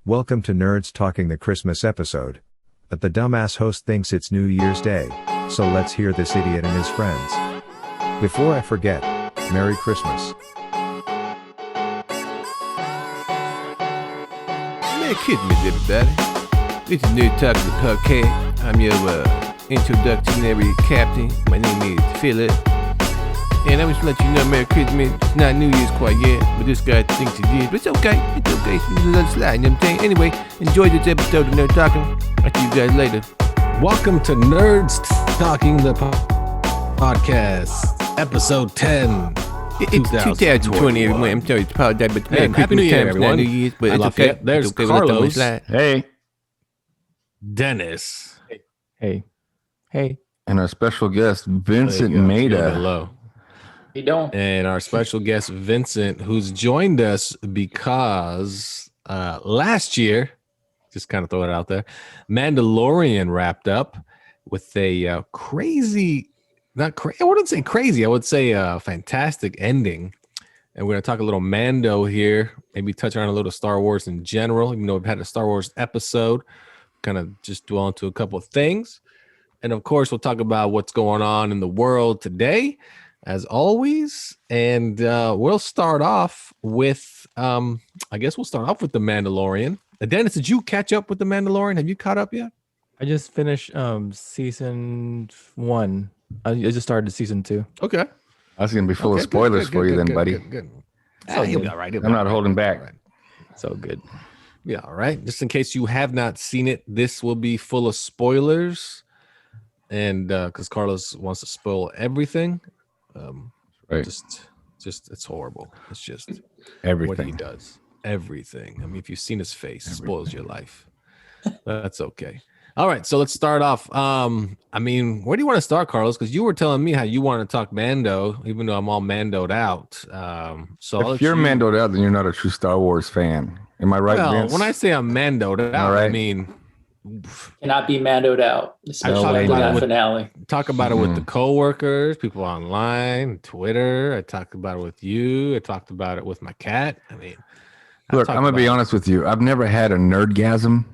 Welcome to Nerds Talking, the Christmas episode. But the dumbass host thinks it's New Year's Day, so let's hear this idiot and his friends. Before I forget, Merry Christmas. Merry Christmas, everybody. This is Nerd Talking, the podcast. I'm your introductionary captain. My name is Philip. And I was let you know, Merry Christmas. It's not New Year's quite yet, but this guy thinks it is. But it's okay. It's okay. It's a little slide, you know what I'm saying? Anyway, enjoy this episode of Nerd Talking. I'll see you guys later. Welcome to Nerds Talking, the podcast, episode 10. It's 2020, everyone. I'm sorry to apologize, but Hey, Happy New Year, everyone. New Year's, but it's Lafayette. okay. There's it's okay. Carlos. Hey, Dennis. Hey. and our special guest, Vincent Maida. Hello. You don't. And our special guest, Vincent, who's joined us because last year, just kind of throw it out there, Mandalorian wrapped up with a crazy, I wouldn't say crazy, I would say a fantastic ending. And we're going to talk a little Mando here, maybe touch on a little Star Wars in general, even though we've had a Star Wars episode, kind of just dwell into a couple of things. And of course, we'll talk about what's going on in the world today, as always. And we'll start off with, the Mandalorian. Dennis, did you catch up with the Mandalorian? Have you caught up yet? I just finished season 1. I just started season 2. Okay. That's going to be full of spoilers for you then, buddy. Good. He'll be all right. I'm not holding back. So good. Yeah, all right. Just in case you have not seen it, this will be full of spoilers. And because Carlos wants to spoil everything. Right. Just it's horrible. It's just Everything. what he does. Everything. I mean, if you've seen his face, it spoils your life. That's okay. All right, so let's start off. I mean, where do you want to start, Carlos? Because you were telling me how you want to talk Mando, even though I'm all Mandoed out. So If you're Mandoed out, then you're not a true Star Wars fan. Am I right, well, Vince? when I say I'm Mandoed out, right. I mean Cannot be mandoed out, especially in that finale. talk about it with the coworkers, people online, Twitter. I talked about it with you. I talked about it with my cat. I mean, Look, I'm going to be honest with you. I've never had a nerdgasm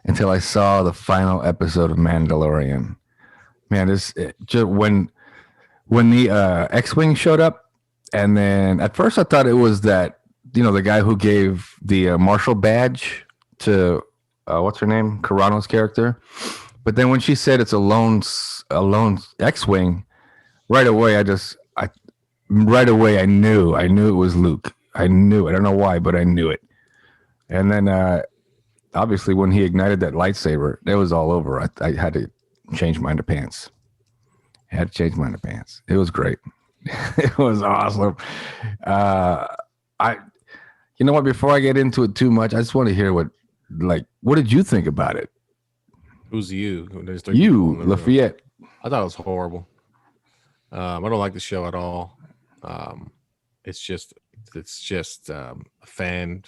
until I saw the final episode of Mandalorian. Man, just when the X-Wing showed up, and then at first I thought it was that, the guy who gave the Marshal badge to what's her name, Carano's character. But then when she said it's a lone X-Wing, right away I knew it was Luke. I knew it. I don't know why, but I knew it. And then obviously when he ignited that lightsaber, it was all over. I had to change my underpants. It was great. It was awesome. You know what? Before I get into it too much, I just want to hear what did you think about it? who's you? You, Lafayette. I thought it was horrible. I don't like the show at all. It's just a fan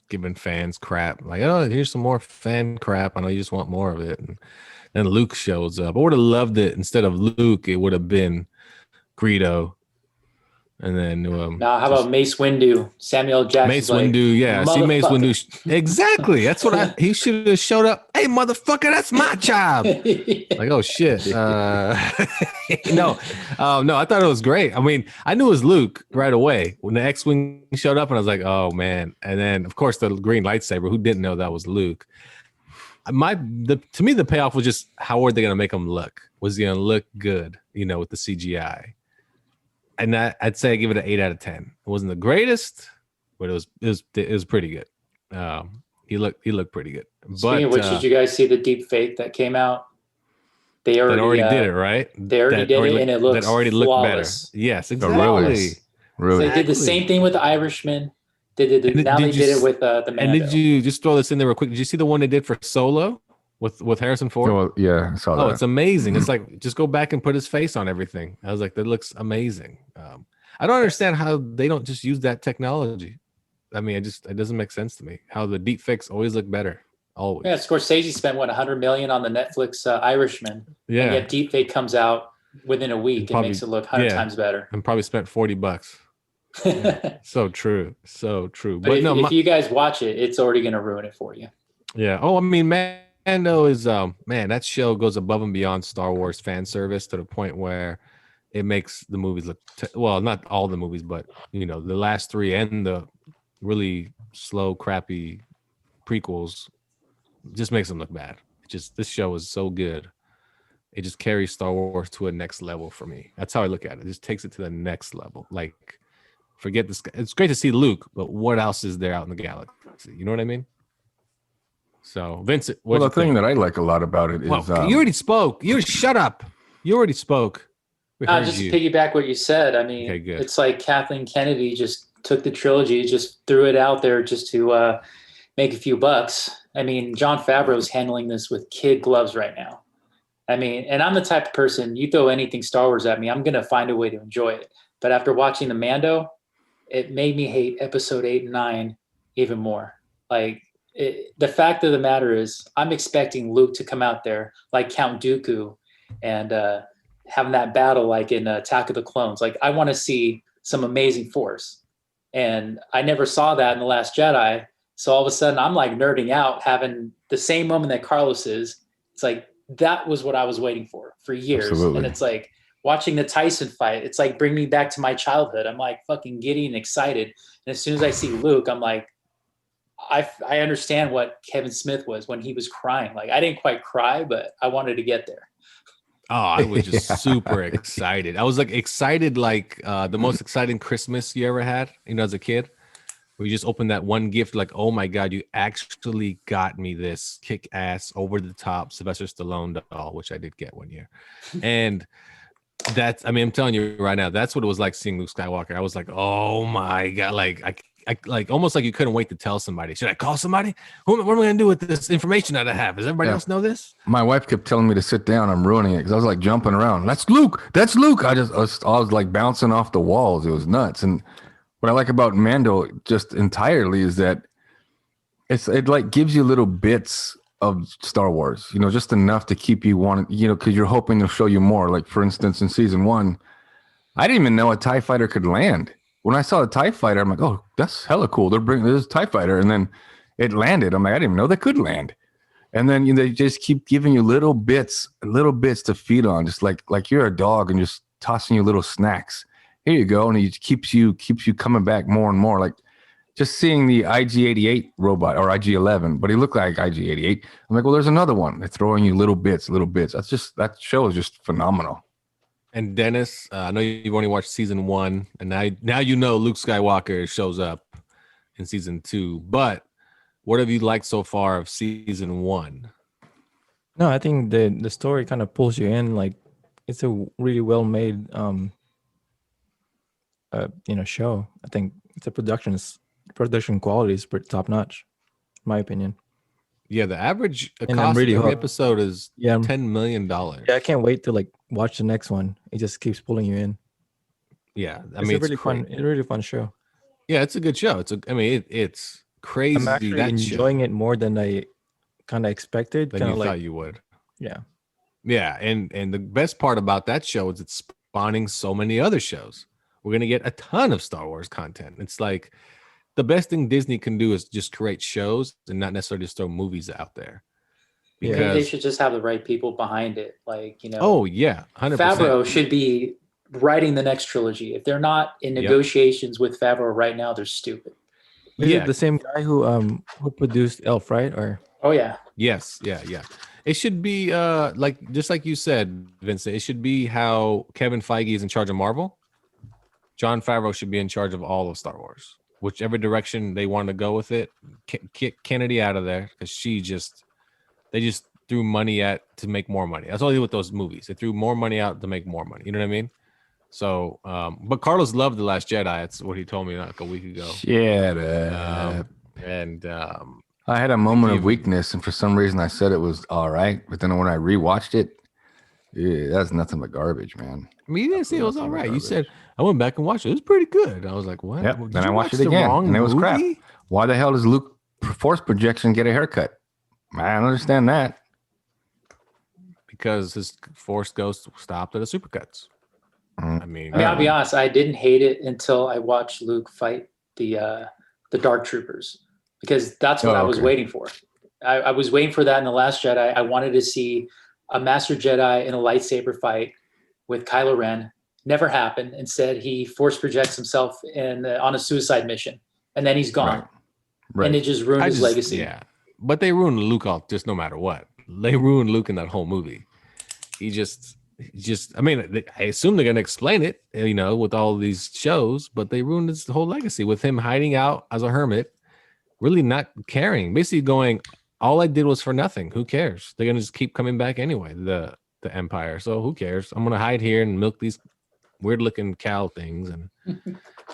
giving fans crap. Like, oh, here's some more fan crap. I know you just want more of it. And then Luke shows up. I would have loved it. Instead of Luke, it would have been Greedo. And then Now, how about Mace Windu? Samuel Jackson. Mace Windu, yeah. See Mace Windu. Exactly. That's what he should have showed up. Hey, motherfucker, that's my job. Like, oh shit. No, I thought it was great. I mean, I knew it was Luke right away when the X-Wing showed up, and I was like, oh man. And then of course the green lightsaber. Who didn't know that was Luke? To me, the payoff was just how are they gonna make him look? Was he gonna look good? With the CGI. And I'd say I give it an 8 out of 10. It wasn't the greatest, but it was pretty good. He looked pretty good. Speaking of which, did you guys see the deep fake that came out? They already did it, right? They already did it, and it looks that already looked flawless. better. Yes, exactly. Really? They did the same thing with the Irishman. They did it with the Mando. And did you just throw this in there real quick? Did you see the one they did for Solo with Harrison Ford? Well, yeah, I saw that. Oh, it's amazing. It's like, just go back and put his face on everything. I was like, that looks amazing. I don't understand how they don't just use that technology. I mean, it doesn't make sense to me how the deep fakes always look better. Always. Yeah, Scorsese spent $100 million on the Netflix Irishman. Yeah. And yet deep fake comes out within a week and makes it look 100 times better. And probably spent $40. So true. So true. But But if you guys watch it, it's already going to ruin it for you. yeah. Oh, I mean, Mando is man, that show goes above and beyond Star Wars fan service to the point where it makes the movies look well, not all the movies, but the last three and the really slow, crappy prequels just makes them look bad. This show is so good. It just carries Star Wars to a next level for me. That's how I look at it. It just takes it to the next level. Like, forget this. It's great to see Luke, but what else is there out in the galaxy? You know what I mean? So, Vincent, Well, the thing that I like a lot about it is you already spoke. You shut up. You already spoke. Just to piggyback what you said. I mean, Okay, good. it's like Kathleen Kennedy just took the trilogy, just threw it out there just to make a few bucks. I mean, Jon Favreau's handling this with kid gloves right now. I mean, and I'm the type of person, you throw anything Star Wars at me, I'm going to find a way to enjoy it. But after watching the Mando, it made me hate episode 8 and 9 even more. Like, the fact of the matter is, I'm expecting Luke to come out there like Count Dooku and having that battle like in Attack of the Clones. Like, I want to see some amazing Force. And I never saw that in The Last Jedi. So all of a sudden, I'm like nerding out, having the same moment that Carlos is. It's like, that was what I was waiting for years. Absolutely. And it's like watching the Tyson fight. It's like bring me back to my childhood. I'm like fucking giddy and excited. And as soon as I see Luke, I'm like, I understand what Kevin Smith was when he was crying. Like, I didn't quite cry, but I wanted to get there. Oh, I was just super excited. I was like excited, like the most exciting Christmas you ever had, as a kid. Where you just opened that one gift, like, oh my God, you actually got me this kick-ass, over-the-top Sylvester Stallone doll, which I did get one year. And I'm telling you right now, that's what it was like seeing Luke Skywalker. I was like, oh my God, like I like almost like you couldn't wait to tell somebody. Should I call somebody? What am I going to do with this information that I have? Does everybody else know this? my wife kept telling me to sit down. I'm ruining it because I was like jumping around. That's Luke. That's Luke. I was like bouncing off the walls. It was nuts. And what I like about Mando just entirely is that it like gives you little bits of Star Wars, just enough to keep you wanting, because you're hoping they'll show you more. Like, for instance, in season 1, I didn't even know a TIE fighter could land. When I saw a TIE fighter, I'm like, oh, that's hella cool. They're bringing this TIE fighter. And then it landed. I'm like, I didn't even know they could land. And then they just keep giving you little bits to feed on, just like you're a dog and just tossing you little snacks. Here you go. And it keeps you coming back more and more. Like, just seeing the IG-88 robot or IG-11, but he looked like IG-88. I'm like, well, there's another one. They're throwing you little bits. That show is just phenomenal. And Dennis, I know you've only watched season 1, and now Luke Skywalker shows up in season 2. But what have you liked so far of season 1? No, I think the story kind of pulls you in. Like, it's a really well made show. I think the production quality is pretty top notch, in my opinion. Yeah, the average And I'm cost really of every hooked. episode is $10 million. Yeah, I can't wait to like watch the next one. It just keeps pulling you in. Yeah, It's a really fun show. Yeah, it's a good show. It's crazy. I'm actually enjoying it more than I kind of expected. Than you thought you would. Yeah. Yeah, and the best part about that show is it's spawning so many other shows. We're gonna get a ton of Star Wars content. It's like the best thing Disney can do is just create shows and not necessarily just throw movies out there. Maybe they should just have the right people behind it. Like, Oh yeah, 100%. Favreau should be writing the next trilogy. If they're not in negotiations with Favreau right now, they're stupid. Is it the same guy who produced Elf, right? Or Oh yeah. Yes, yeah. It should be just like you said, Vincent. It should be how Kevin Feige is in charge of Marvel. Jon Favreau should be in charge of all of Star Wars. Whichever direction they want to go with it, kick Kennedy out of there because they just threw money to make more money. That's all they did with those movies. They threw more money out to make more money. You know what I mean? So, but Carlos loved The Last Jedi. That's what he told me like a week ago. Shut up. I had a moment of weakness, and for some reason I said it was all right. But then when I rewatched it, that's nothing but garbage, man. I mean, you didn't say it was all right. You said, I went back and watched it. It was pretty good. I was like, what? Yep. Did Then I you watched watch it the again, wrong and it was crap. movie? Why the hell does Luke Force Projection get a haircut? I don't understand that. Because his Force Ghost stopped at the Supercuts. I mean, I'll be honest. I didn't hate it until I watched Luke fight the Dark Troopers, because that's what I was waiting for. I was waiting for that in The Last Jedi. I wanted to see a Master Jedi in a lightsaber fight with Kylo Ren. Never happened. Instead, he force projects himself on a suicide mission, and then he's gone. Right. And it just ruined his legacy. Yeah, but they ruined Luke off just no matter what. They ruined Luke in that whole movie. He just. I mean, I assume they're gonna explain it, with all these shows, but they ruined his whole legacy with him hiding out as a hermit, really not caring, basically going, all I did was for nothing. Who cares? They're gonna just keep coming back anyway, the Empire. So who cares? I'm gonna hide here and milk these weird looking cow things.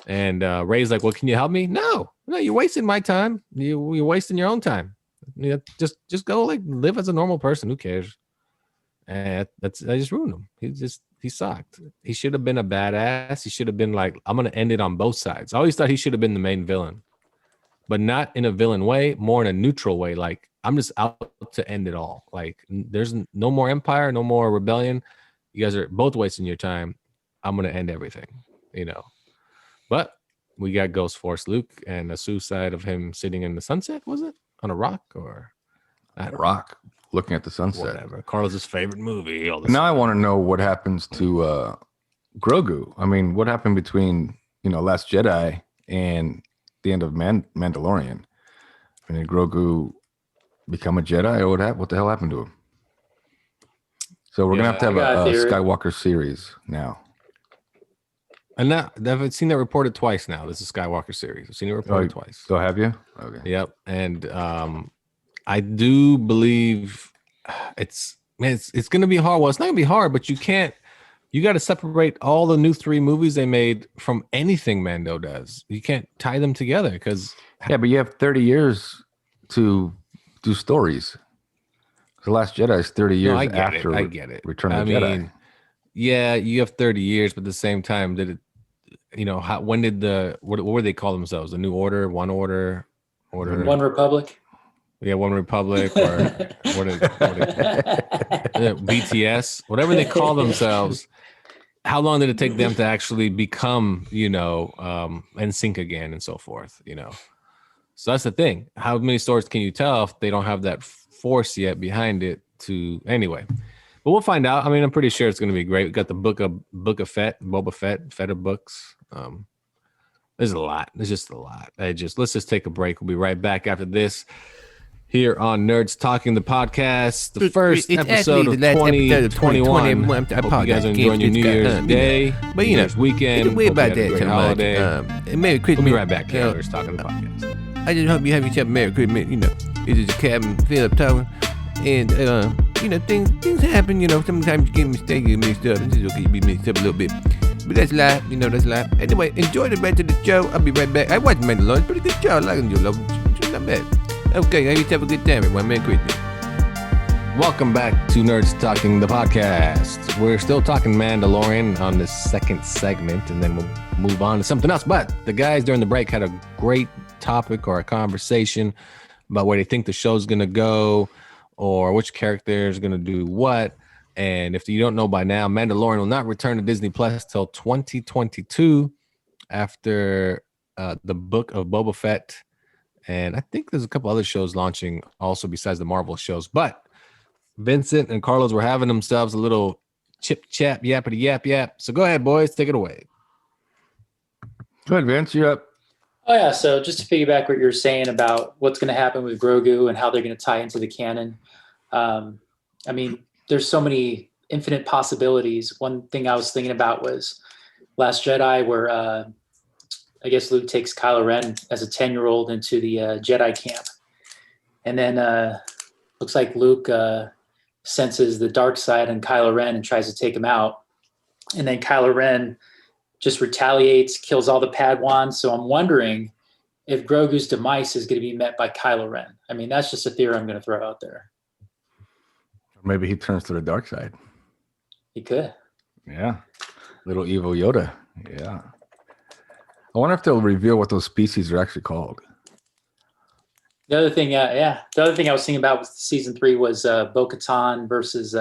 And Ray's like, well, can you help me? No, you're wasting my time. You're wasting your own time. Just go live as a normal person. Who cares? And I just ruined him. He sucked. He should have been a badass. He should have been like, I'm gonna end it on both sides. I always thought he should have been the main villain, but not in a villain way, more in a neutral way. Like, I'm just out to end it all. Like, there's no more Empire, no more rebellion. You guys are both wasting your time. I'm gonna end everything, But we got Ghost Force Luke and a suicide of him sitting in the sunset. Was it on a rock or a rock? Looking at the sunset. Whatever. Carlos's favorite movie. Now I want to know what happens to Grogu. I mean, what happened between Last Jedi and the end of Mandalorian? I mean, did Grogu become a Jedi, or what the hell happened to him? So we're gonna have to have a Skywalker series now. And now I've seen that reported twice. Now this is Skywalker series. I've seen it reported twice. So have you? Okay. Yep. And I do believe it's going to be hard. Well, it's not going to be hard, but you got to separate all the new 3 movies they made from anything Mando does. You can't tie them together because. Yeah, but you have 30 years to do stories. The Last Jedi is 30 years after I get it. Return of the Jedi. Yeah, you have 30 years, but at the same time, did it, when did what would they call themselves? The New Order, One Order? One Republic? Yeah, One Republic or BTS, whatever they call themselves. How long did it take them to actually become, NSYNC again and so forth, So that's the thing. How many stories can you tell if they don't have that force yet behind it anyway? But we'll find out. I mean, I'm pretty sure it's going to be great. We got the book of Fett, Boba Fett of books. There's a lot. There's just a lot. Let's just take a break. We'll be right back after this. Here on Nerds Talking the Podcast, the first episode of 2021. Hope you guys are enjoying your New Year's Day, but New Year's weekend. Don't worry about that great holiday. Merry Christmas. We'll be right back here on Nerds Talking the Podcast. I just hope you have yourself a Merry Christmas. This is Captain Philip talking, and things happen. Sometimes you get mistakes, you mixed up. This is okay, you be mixed up a little bit. But that's life, that's life. Anyway, enjoy the rest of the show. I'll be right back. I watched Mandalorian. It's a pretty good show. I like it. It's not bad. Okay, I just have a good time. Everyone, Merry Christmas. Welcome back to Nerds Talking the Podcast. We're still talking Mandalorian on the second segment, and then we'll move on to something else. But the guys during the break had a great topic or a conversation about where they think the show's going to go or which character is going to do what. And if you don't know by now, Mandalorian will not return to Disney Plus till 2022 after the book of Boba Fett. And I think there's a couple other shows launching also besides the Marvel shows. But Vincent and Carlos were having themselves a little chip chap, yappity yap yap. So go ahead, boys, take it away. Go ahead, Vince, you're up. Oh, yeah. So just to piggyback what you're saying about what's going to happen with Grogu and how they're going to tie into the canon. I mean, there's so many infinite possibilities. One thing I was thinking about was Last Jedi, where I guess Luke takes Kylo Ren as a 10-year-old into the Jedi camp. And then looks like Luke senses the dark side on Kylo Ren and tries to take him out. And then Kylo Ren just retaliates, kills all the Padawans. So I'm wondering if Grogu's demise is going to be met by Kylo Ren. I mean, that's just a theory I'm going to throw out there. Maybe he turns to the dark side. He could. Yeah. Little evil Yoda. Yeah. I wonder if they'll reveal what those species are actually called. The other thing, the other thing I was thinking about with season 3 was Bo-Katan versus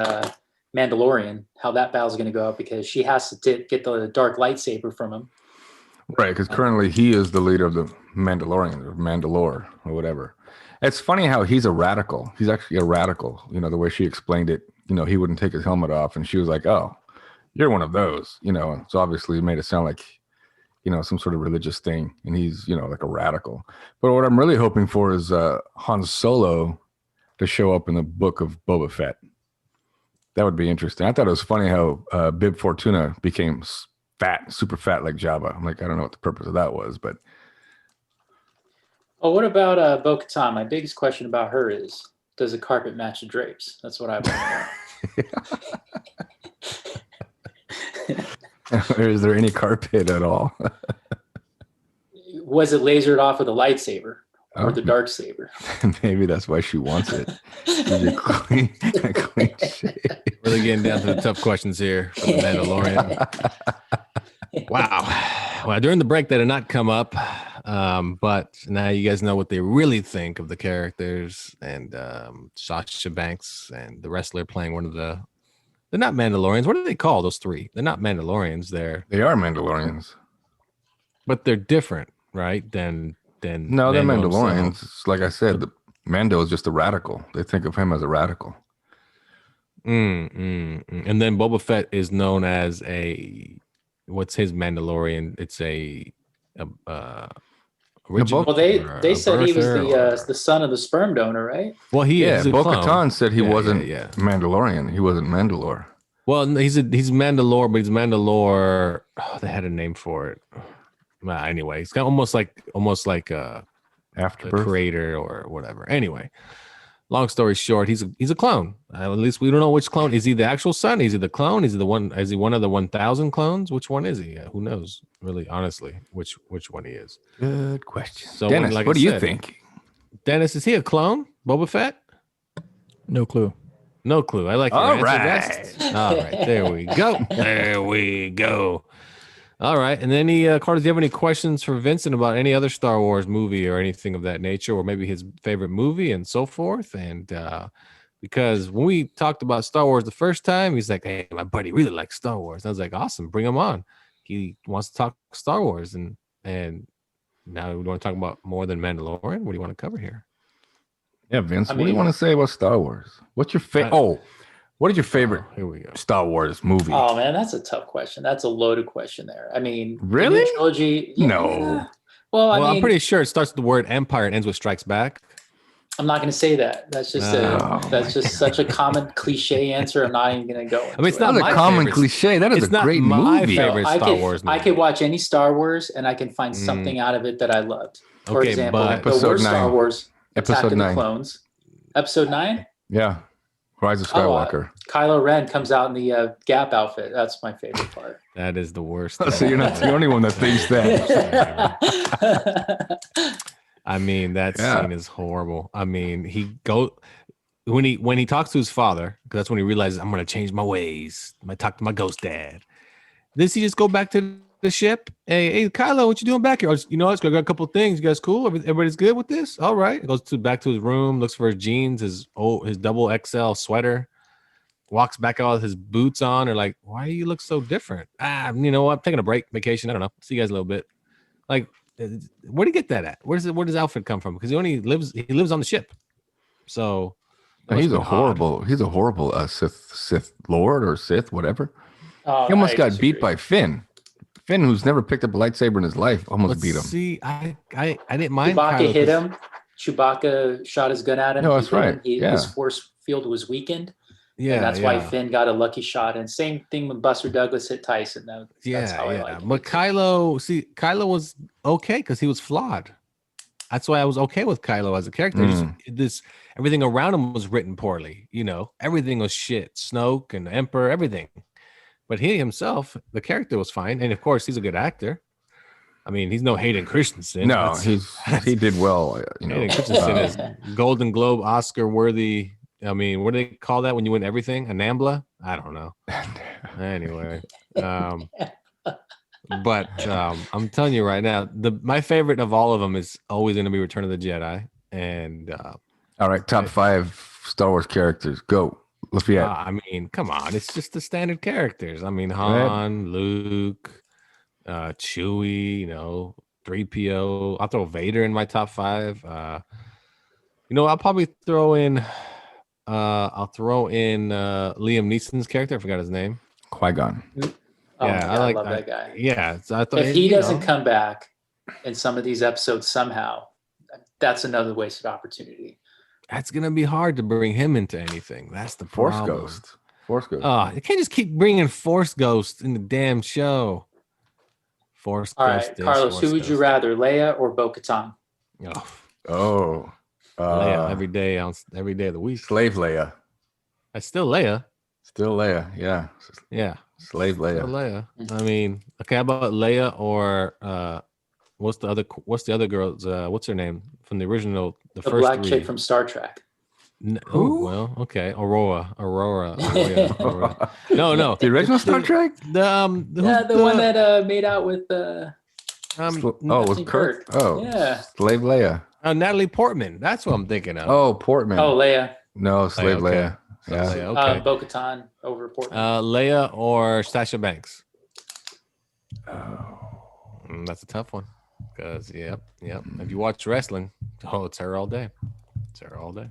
Mandalorian, how that battle's going to go out, because she has to get the dark lightsaber from him. Right, because currently he is the leader of the Mandalorian, or Mandalore, or whatever. It's funny how he's a radical. He's actually a radical. You know, the way she explained it, you know, he wouldn't take his helmet off. And she was like, oh, you're one of those, you know. So obviously it made it sound like, you know, some sort of religious thing. And he's, you know, like a radical. But what I'm really hoping for is Han Solo to show up in the book of Boba Fett. That would be interesting. I thought it was funny how Bib Fortuna became fat, super fat like Jabba. I'm like, I don't know what the purpose of that was, but. Oh, what about Bo-Katan? My biggest question about her is, does the carpet match the drapes? That's what I want to know. Is there any carpet at all? Was it lasered off with a lightsaber or the dark saber? Maybe that's why she wants it. A clean shave. Really getting down to the tough questions here for the Mandalorian. Wow. Well, during the break, that did not come up. But now you guys know what they really think of the characters, and Sasha Banks and the wrestler playing one of they're not Mandalorians. What do they call those three? They're not Mandalorians. They are Mandalorians. But they're different, right? Than no, they're Mandalorians. It's like I said, the Mando is just a radical. They think of him as a radical. And then Boba Fett is known as what's his Mandalorian? It's well, they said he was the son of the sperm donor, right? Well, he is. Bo-Katan said he wasn't Mandalorian. He wasn't Mandalore. Well, he's Mandalore, but he's Mandalore. Oh, they had a name for it. Anyway, he's got almost like a creator or whatever. Anyway, long story short, he's a clone. At least we don't know which clone. Is he the actual son? Is he the clone? Is he one of the 1,000 clones? Which one is he? Who knows? Really, honestly, which one he is? Good question. So, Dennis, what do you think? Dennis, is he a clone? Boba Fett? No clue. No clue. I like your All answer. right. All right. There we go. There we go. All right. And then Carter, do you have any questions for Vincent about any other Star Wars movie or anything of that nature, or maybe his favorite movie and so forth? And because when we talked about Star Wars the first time, he's like, hey, my buddy really likes Star Wars. And I was like, awesome, bring him on. He wants to talk Star Wars. And now we want to talk about more than Mandalorian. What do you want to cover here? Yeah, Vince, what do you want to say about Star Wars? What's your favorite? What is your favorite here we go. Star Wars movie? Oh man, that's a tough question. That's a loaded question there. I mean, really? The trilogy? Yeah. No. Well, I mean, I'm pretty sure it starts with the word Empire and ends with Strikes Back. I'm not going to say that. That's just such a common cliche answer. I'm not even going to go. I mean, it's not a common cliche. That is a great movie. Favorite Star Wars movie. I could watch any Star Wars and I can find something out of it that I loved. For example, the Episode worst 9. Star Wars, Episode Attack of 9. the Clones. Episode 9? Yeah. Rise of Skywalker. Kylo Ren comes out in the Gap outfit. That's my favorite part. That is the worst. So you're not the only one that thinks that. I mean, that scene is horrible. I mean, when he talks to his father, because that's when he realizes, I'm going to change my ways. I talk to my ghost dad. Does he just go back to the ship? Hey, Kylo, what you doing back here? I got a couple of things. You guys cool? Everybody's good with this? All right. He goes back to his room, looks for his jeans, his double XL sweater, walks back out with his boots on. Or like, why do you look so different? You know what? I'm taking a break, vacation. I don't know. See you guys a little bit. Like, where do you get that at? Where does his outfit come from? Because he lives on the ship. So he's a horrible Sith Lord or Sith, whatever. Oh, he almost got beat by Finn. Finn, who's never picked up a lightsaber in his life, almost beat him. See, I didn't mind. Chewbacca hit him. Chewbacca shot his gun at him. No, that's right. His force field was weakened. Yeah, and that's why Finn got a lucky shot. And same thing when Buster Douglas hit Tyson. That's how I like it. But Kylo was okay because he was flawed. That's why I was okay with Kylo as a character. Everything around him was written poorly. Everything was shit. Snoke and the Emperor, everything. But he himself, the character was fine. And of course, he's a good actor. I mean, he's no Hayden Christensen. No, he did well. Hayden Christensen is Golden Globe, Oscar worthy. I mean, what do they call that when you win everything? A NAMBLA? I don't know. Anyway. But I'm telling you right now, my favorite of all of them is always going to be Return of the Jedi. And all right, top 5 Star Wars characters. Go. Lafayette. I mean, come on. It's just the standard characters. I mean, Han, Luke, Chewie, 3PO. I'll throw Vader in my top 5. I'll probably throw in Liam Neeson's character. I forgot his name. Qui-Gon. Oh Yeah, my God, I like love that guy. Yeah. So I thought If he doesn't come back in some of these episodes somehow, that's another wasted opportunity. that's gonna be hard to bring him into anything. That's the Force problem. Ghost. Force Ghost. Oh, you can't just keep bringing Force Ghost in the damn show. Force All Ghost. right, this, Carlos, Force who would you Ghost rather, Leia or Bo-Katan? that. Oh, Oh. Leia every day of the week. Slave Leia. That's still Leia. Still Leia. Yeah. Yeah, Slave still Leia. Leia. I mean, okay, how about Leia or what's the other girl's? What's her name from the original? The The first black 3. chick from Star Trek. Oh, well, okay, Aurora. Aurora. No. The original Star Trek? The one that made out with With Anthony Kirk? Kirk. Oh. Yeah. Slave Leia. Natalie Portman. That's what I'm thinking of. Oh, Portman. Oh, Leia. No, Slave okay. Leia. So Yeah. Leia, okay. Bo-Katan over Portman. Leia or Sasha Banks. Oh. That's a tough one. Because yep. If you watch wrestling, it's her all day. It's her all day.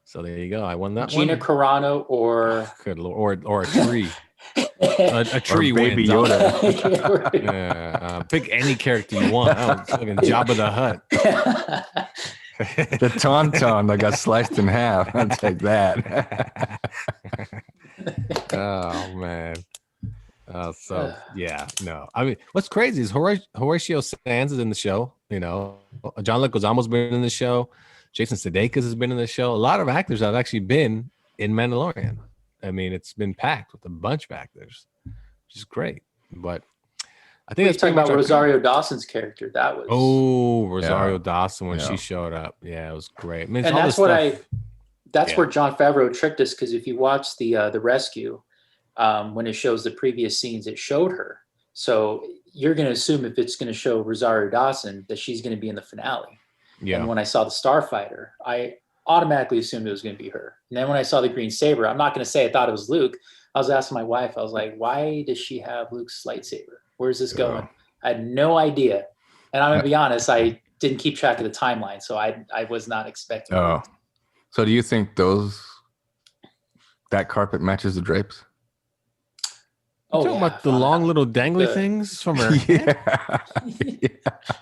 So there you go. I won that Gina one. Carano or Good Lord. Or a tree. a tree Baby wins. Yoda. Yeah, pick any character you want. Fucking Jabba the Hutt. The tauntaun that got sliced in half. I'll take that. Oh man. No. I mean, what's crazy is Horatio Sands is in the show. John Leguizamo's been in the show. Jason Sudeikis has been in the show. A lot of actors have actually been in Mandalorian. I mean, it's been packed with a bunch of actors, which is great. But I think Let's talk about Rosario Dawson's character. That was Rosario Dawson when Yeah. she showed up. Yeah, it was great. I mean, and all that's the what stuff- that's Yeah. where Jon Favreau tricked us, because if you watch the rescue, when it shows the previous scenes, it showed her. So you're going to assume if it's going to show Rosario Dawson that she's going to be in the finale. Yeah. And when I saw the Starfighter, I automatically assumed it was going to be her. And then when I saw the green saber, I'm not going to say I thought it was Luke. I was asking my wife, I was like, why does she have Luke's lightsaber? Where's this going? I had no idea. And I'm going to be honest, I didn't keep track of the timeline, so I was not expecting it. Oh. So do you think that carpet matches the drapes? Oh, talking about the long little dangly The- things from her. Yeah.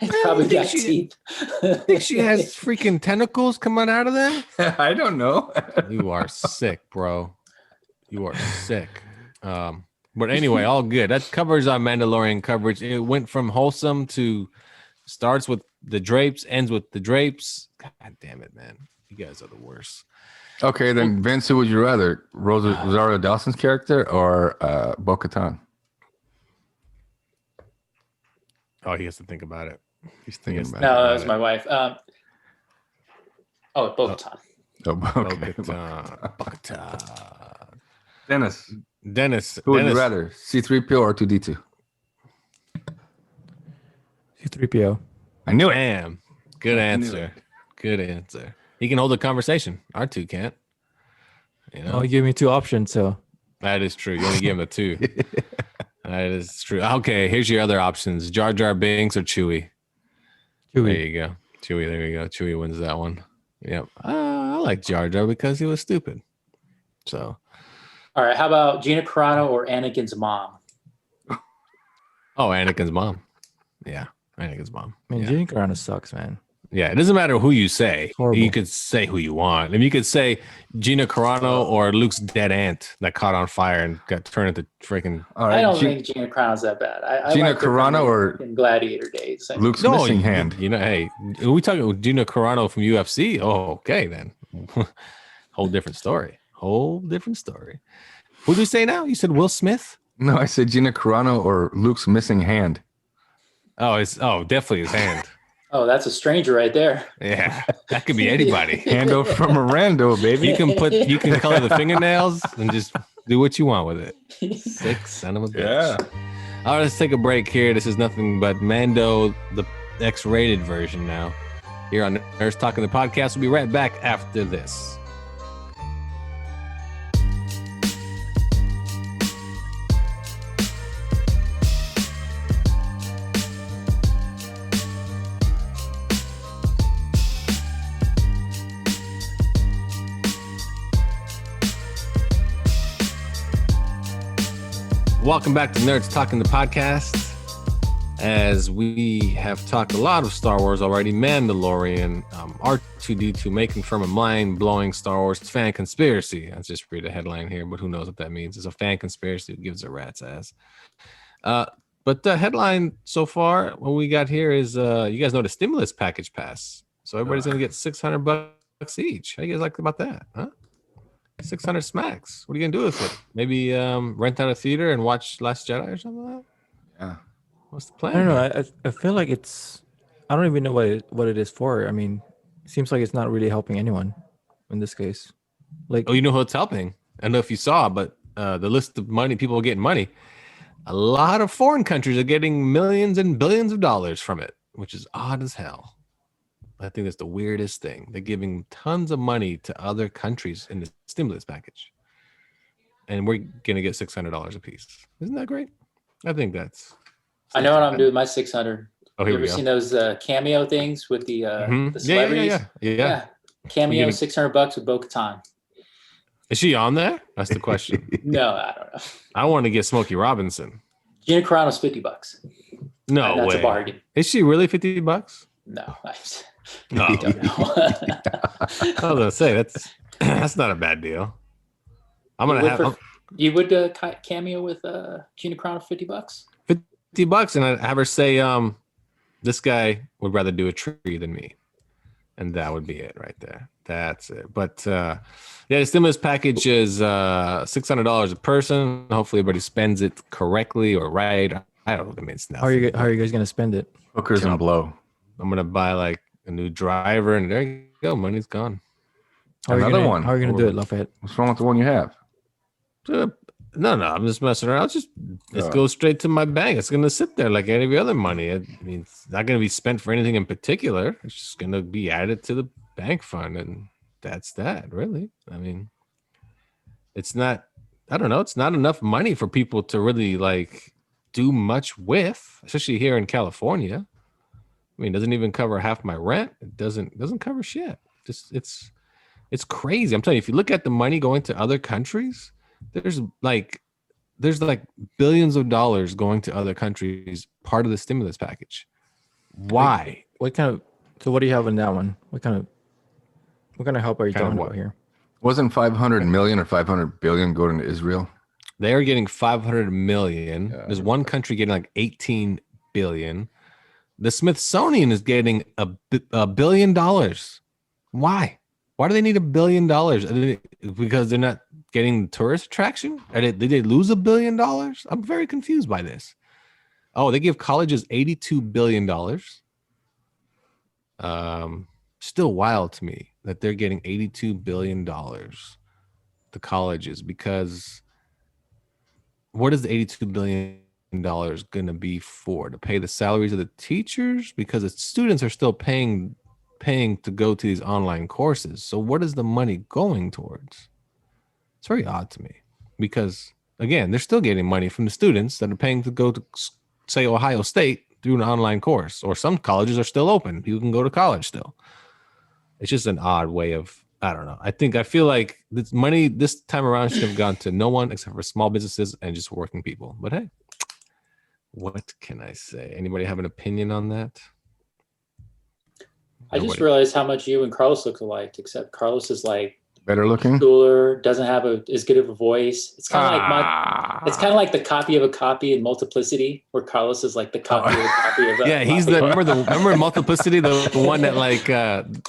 It's probably think got she- teeth. Think she has freaking tentacles coming out of there? I don't know. You are sick, bro. You are sick. But anyway, all good. That covers our Mandalorian coverage. It went from wholesome to starts with the drapes, ends with the drapes. God damn it, man. You guys are the worst. Okay, then Vince, who would you rather? Rosario Dawson's character or Bo-Katan? Oh, he has to think about it. He's thinking Yes. about No, it. that was my wife. Bo-Katan. Oh, okay. Bo-Katan. Dennis, Dennis. who would you Dennis. rather? C-3PO or 2D2? C-3PO. I knew it. Damn. Good answer. Good answer. He can hold a conversation. R2 can't. Oh, you gave me 2 options, so That is true. You only give him the 2. That is true. Okay, here's your other options: Jar Jar Binks or Chewie. There Chewie. you go, Chewie. There you go. Chewie wins that one. Yep. I like Jar Jar because he was stupid. So All right, how about Gina Carano or Anakin's mom? Anakin's mom. Yeah, Anakin's mom. I mean, Yeah. Gina Carano sucks, man. Yeah, it doesn't matter who you say. Horrible. You could say who you want. I mean, you could say Gina Carano or Luke's dead aunt that caught on fire and got turned into freaking. All I right, don't think Gina Carano's that bad. I Gina liked her from Carano or in Gladiator days. Luke's missing hand. Hey, are we talking with Gina Carano from UFC? Oh, okay then. Whole different story. Whole different story. Who do you say now? You said Will Smith? No, I said Gina Carano or Luke's missing hand. Oh, definitely his hand. Oh, that's a stranger right there. Yeah, that could be anybody. Hando from Mirando, baby. You can color the fingernails and just do what you want with it. Sick son of a bitch. Yeah. All right, let's take a break here. This is nothing but Mando, the X-rated version now. Here on Nurse Talking the Podcast. We'll be right back after this. Welcome back to Nerds Talking the Podcast. As we have talked a lot of Star Wars already, Mandalorian, R2-D2 may confirm a mind-blowing Star Wars fan conspiracy. Let's just read a headline here, but who knows what that means. It's a fan conspiracy who gives a rat's ass. But the headline so far, what we got here is, you guys know the stimulus package pass. So everybody's going to get $600 each. How you guys like about that, huh? 600 smacks. What are you going to do with it? Maybe rent out a theater and watch Last Jedi or something like that? Yeah. What's the plan? I don't know. I feel like I don't even know what it is for. I mean, it seems like it's not really helping anyone in this case. Like, Oh, you know who it's helping? I don't know if you saw, but the list of money, people are getting money. A lot of foreign countries are getting millions and billions of dollars from it, which is odd as hell. I think that's the weirdest thing. They're giving tons of money to other countries in the stimulus package. And we're going to get $600 a piece. Isn't that great? I think that's... I know what I'm doing with my 600. Oh, You here ever we go. seen those cameo things with the celebrities? Yeah. Cameo, gonna- $600 with Bo-Katan. Is she on there? That's the question. No, I don't know. I want to get Smokey Robinson. Gina Carano's $50. No That's way. a bargain. Is she really $50? No, I No. don't know. I was gonna say that's not a bad deal. I'm gonna have You would cameo with Gina Carano for $50? $50 and I'd have her say, this guy would rather do a tree than me. And that would be it right there. That's it. But yeah, the stimulus package is $600 a person. Hopefully everybody spends it correctly or right. I don't know what it means now. how are you guys gonna spend it? Hookers and blow. I'm gonna buy like a new driver and there you go. Money's gone. Another one. How are you gonna do it, Lafayette? What's wrong with the one you have? No, I'm just messing around. It's go straight to my bank. It's gonna sit there like every other money. I mean, it's not gonna be spent for anything in particular. It's just gonna be added to the bank fund, and that's that. Really, I mean, it's not. I don't know. It's not enough money for people to really like do much with, especially here in California. I mean, it doesn't even cover half my rent. It doesn't cover shit. Just it's crazy. I'm telling you, if you look at the money going to other countries. There's like billions of dollars going to other countries, part of the stimulus package. Why? What do you have in that one? What kind of help are you talking about here? Wasn't 500 million or 500 billion going to Israel? They are getting 500 million. Yeah. There's one country getting like 18 billion. The Smithsonian is getting $1 billion. Why? Why do they need $1 billion? Because they're not getting tourist attraction? Did they lose $1 billion? I'm very confused by this. Oh, they give colleges $82 billion. Still wild to me that they're getting $82 billion to colleges, because what is the $82 billion going to be for? To pay the salaries of the teachers? Because the students are still paying to go to these online courses. So what is the money going towards? It's very odd to me, because again, they're still getting money from the students that are paying to go to, say, Ohio State through an online course, or some colleges are still open. People can go to college still. It's just an odd way of, I don't know. I feel like this money this time around should have gone to no one except for small businesses and just working people. But hey, what can I say? Anybody have an opinion on that? I just realized how much you and Carlos look alike, except Carlos is like Better looking? cooler, doesn't have as good of a voice. It's kind of it's kind of like the copy of a copy in Multiplicity, where Carlos is like the copy of a copy of a Yeah, he's the remember Multiplicity, the one that like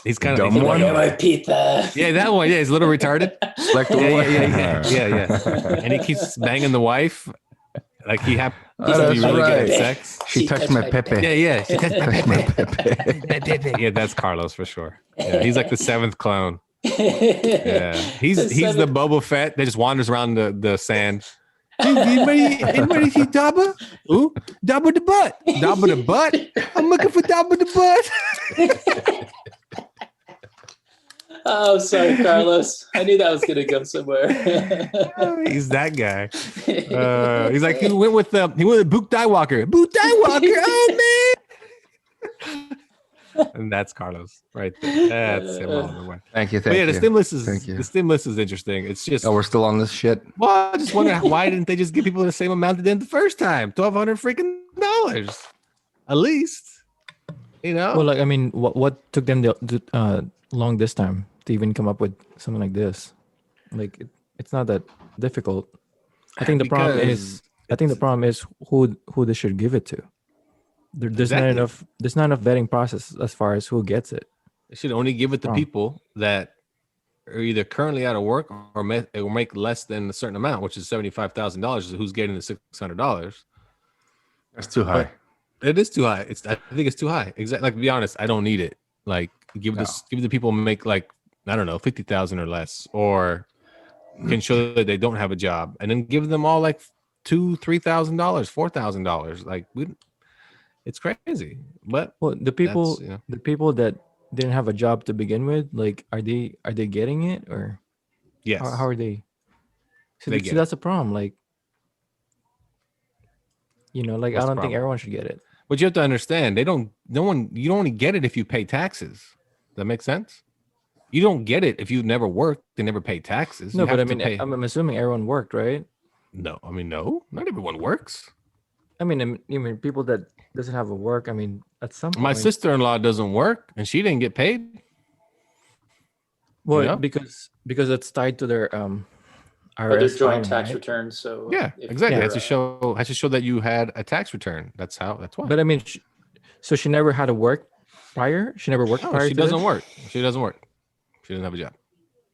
he's kind of Dumb one? my pizza. Yeah, that one. Yeah, he's a little retarded. Like the one. Yeah. And he keeps banging the wife. Like he happens to be that's really good at right. sex. She touched my pepe. Yeah. She Touched my pepe. Yeah, that's Carlos for sure. Yeah, he's like the seventh clone. Yeah, he's the Boba Fett that just wanders around the sand. Anybody see Dabba? Ooh, Dabba the butt. Dabba the butt. I'm looking for Dabba the butt. Oh, sorry, Carlos. I knew that was gonna go somewhere. He's that guy. He's like he went with Boot Dywalker. Boot Dywalker. Oh man. And that's Carlos right there. That's him all the way. Thank you. But yeah, Thank you. Thank you. the stimulus is interesting. It's just Oh, we're still on this shit. well, I just wonder why didn't they just give people the same amount they did the first time? $1,200 freaking dollars. At least. You know? Well, like I mean, what took them long this time to even come up with something like this? Like it's not that difficult. I think the problem is who they should give it to. There's not enough vetting process as far as who gets it. They should only give it to people that are either currently out of work or make less than a certain amount, which is $75,000. Who's getting the $600? That's too high. It is too high. I think it's too high. Exactly. Like, to be honest, I don't need it. Like, give it to people who make like, I don't know, 50,000 or less, or can show that they don't have a job, and then give them all like $2,000, $3,000, $4,000. Like, it's crazy. But the people that didn't have a job to begin with, like, are they getting it, or yes, how are they? So that's a problem. Like, you know, like, I don't think everyone should get it. But you have to understand, you don't only get it if you pay taxes. Does that make sense? You don't get it if you never worked and never pay taxes. No, but I mean, I'm assuming everyone worked, right? No, I mean, no, not everyone works. I mean, people that doesn't have a work. I mean, at some point, my sister-in-law doesn't work and she didn't get paid. Well, you know? because it's tied to their their joint tax returns. So yeah, exactly. Has to show that you had a tax return. That's why. But I mean, so she never had to work prior. She never worked prior. She doesn't work. She doesn't work. She doesn't have a job.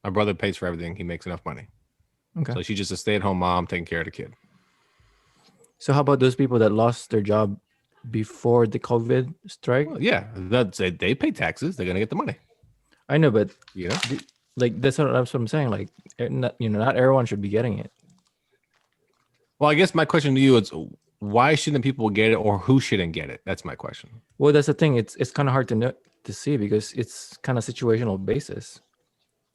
My brother pays for everything. He makes enough money. Okay. So she's just a stay-at-home mom taking care of the kid. So how about those people that lost their job before the COVID strike? Well, yeah, they pay taxes. They're gonna get the money. I know, but you know, like that's what I'm saying. Like, not everyone should be getting it. Well, I guess my question to you is, why shouldn't people get it, or who shouldn't get it? That's my question. Well, that's the thing. It's kind of hard to see because it's kind of situational basis.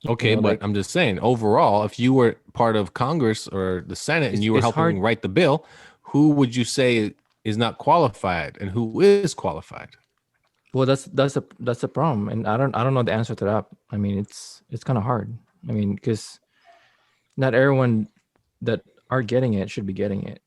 Okay, but like, I'm just saying, overall, if you were part of Congress or the Senate and you were helping write the bill, who would you say is not qualified and who is qualified? Well, that's a problem, and I don't know the answer to that. I mean, it's kind of hard. I mean, because not everyone that are getting it should be getting it.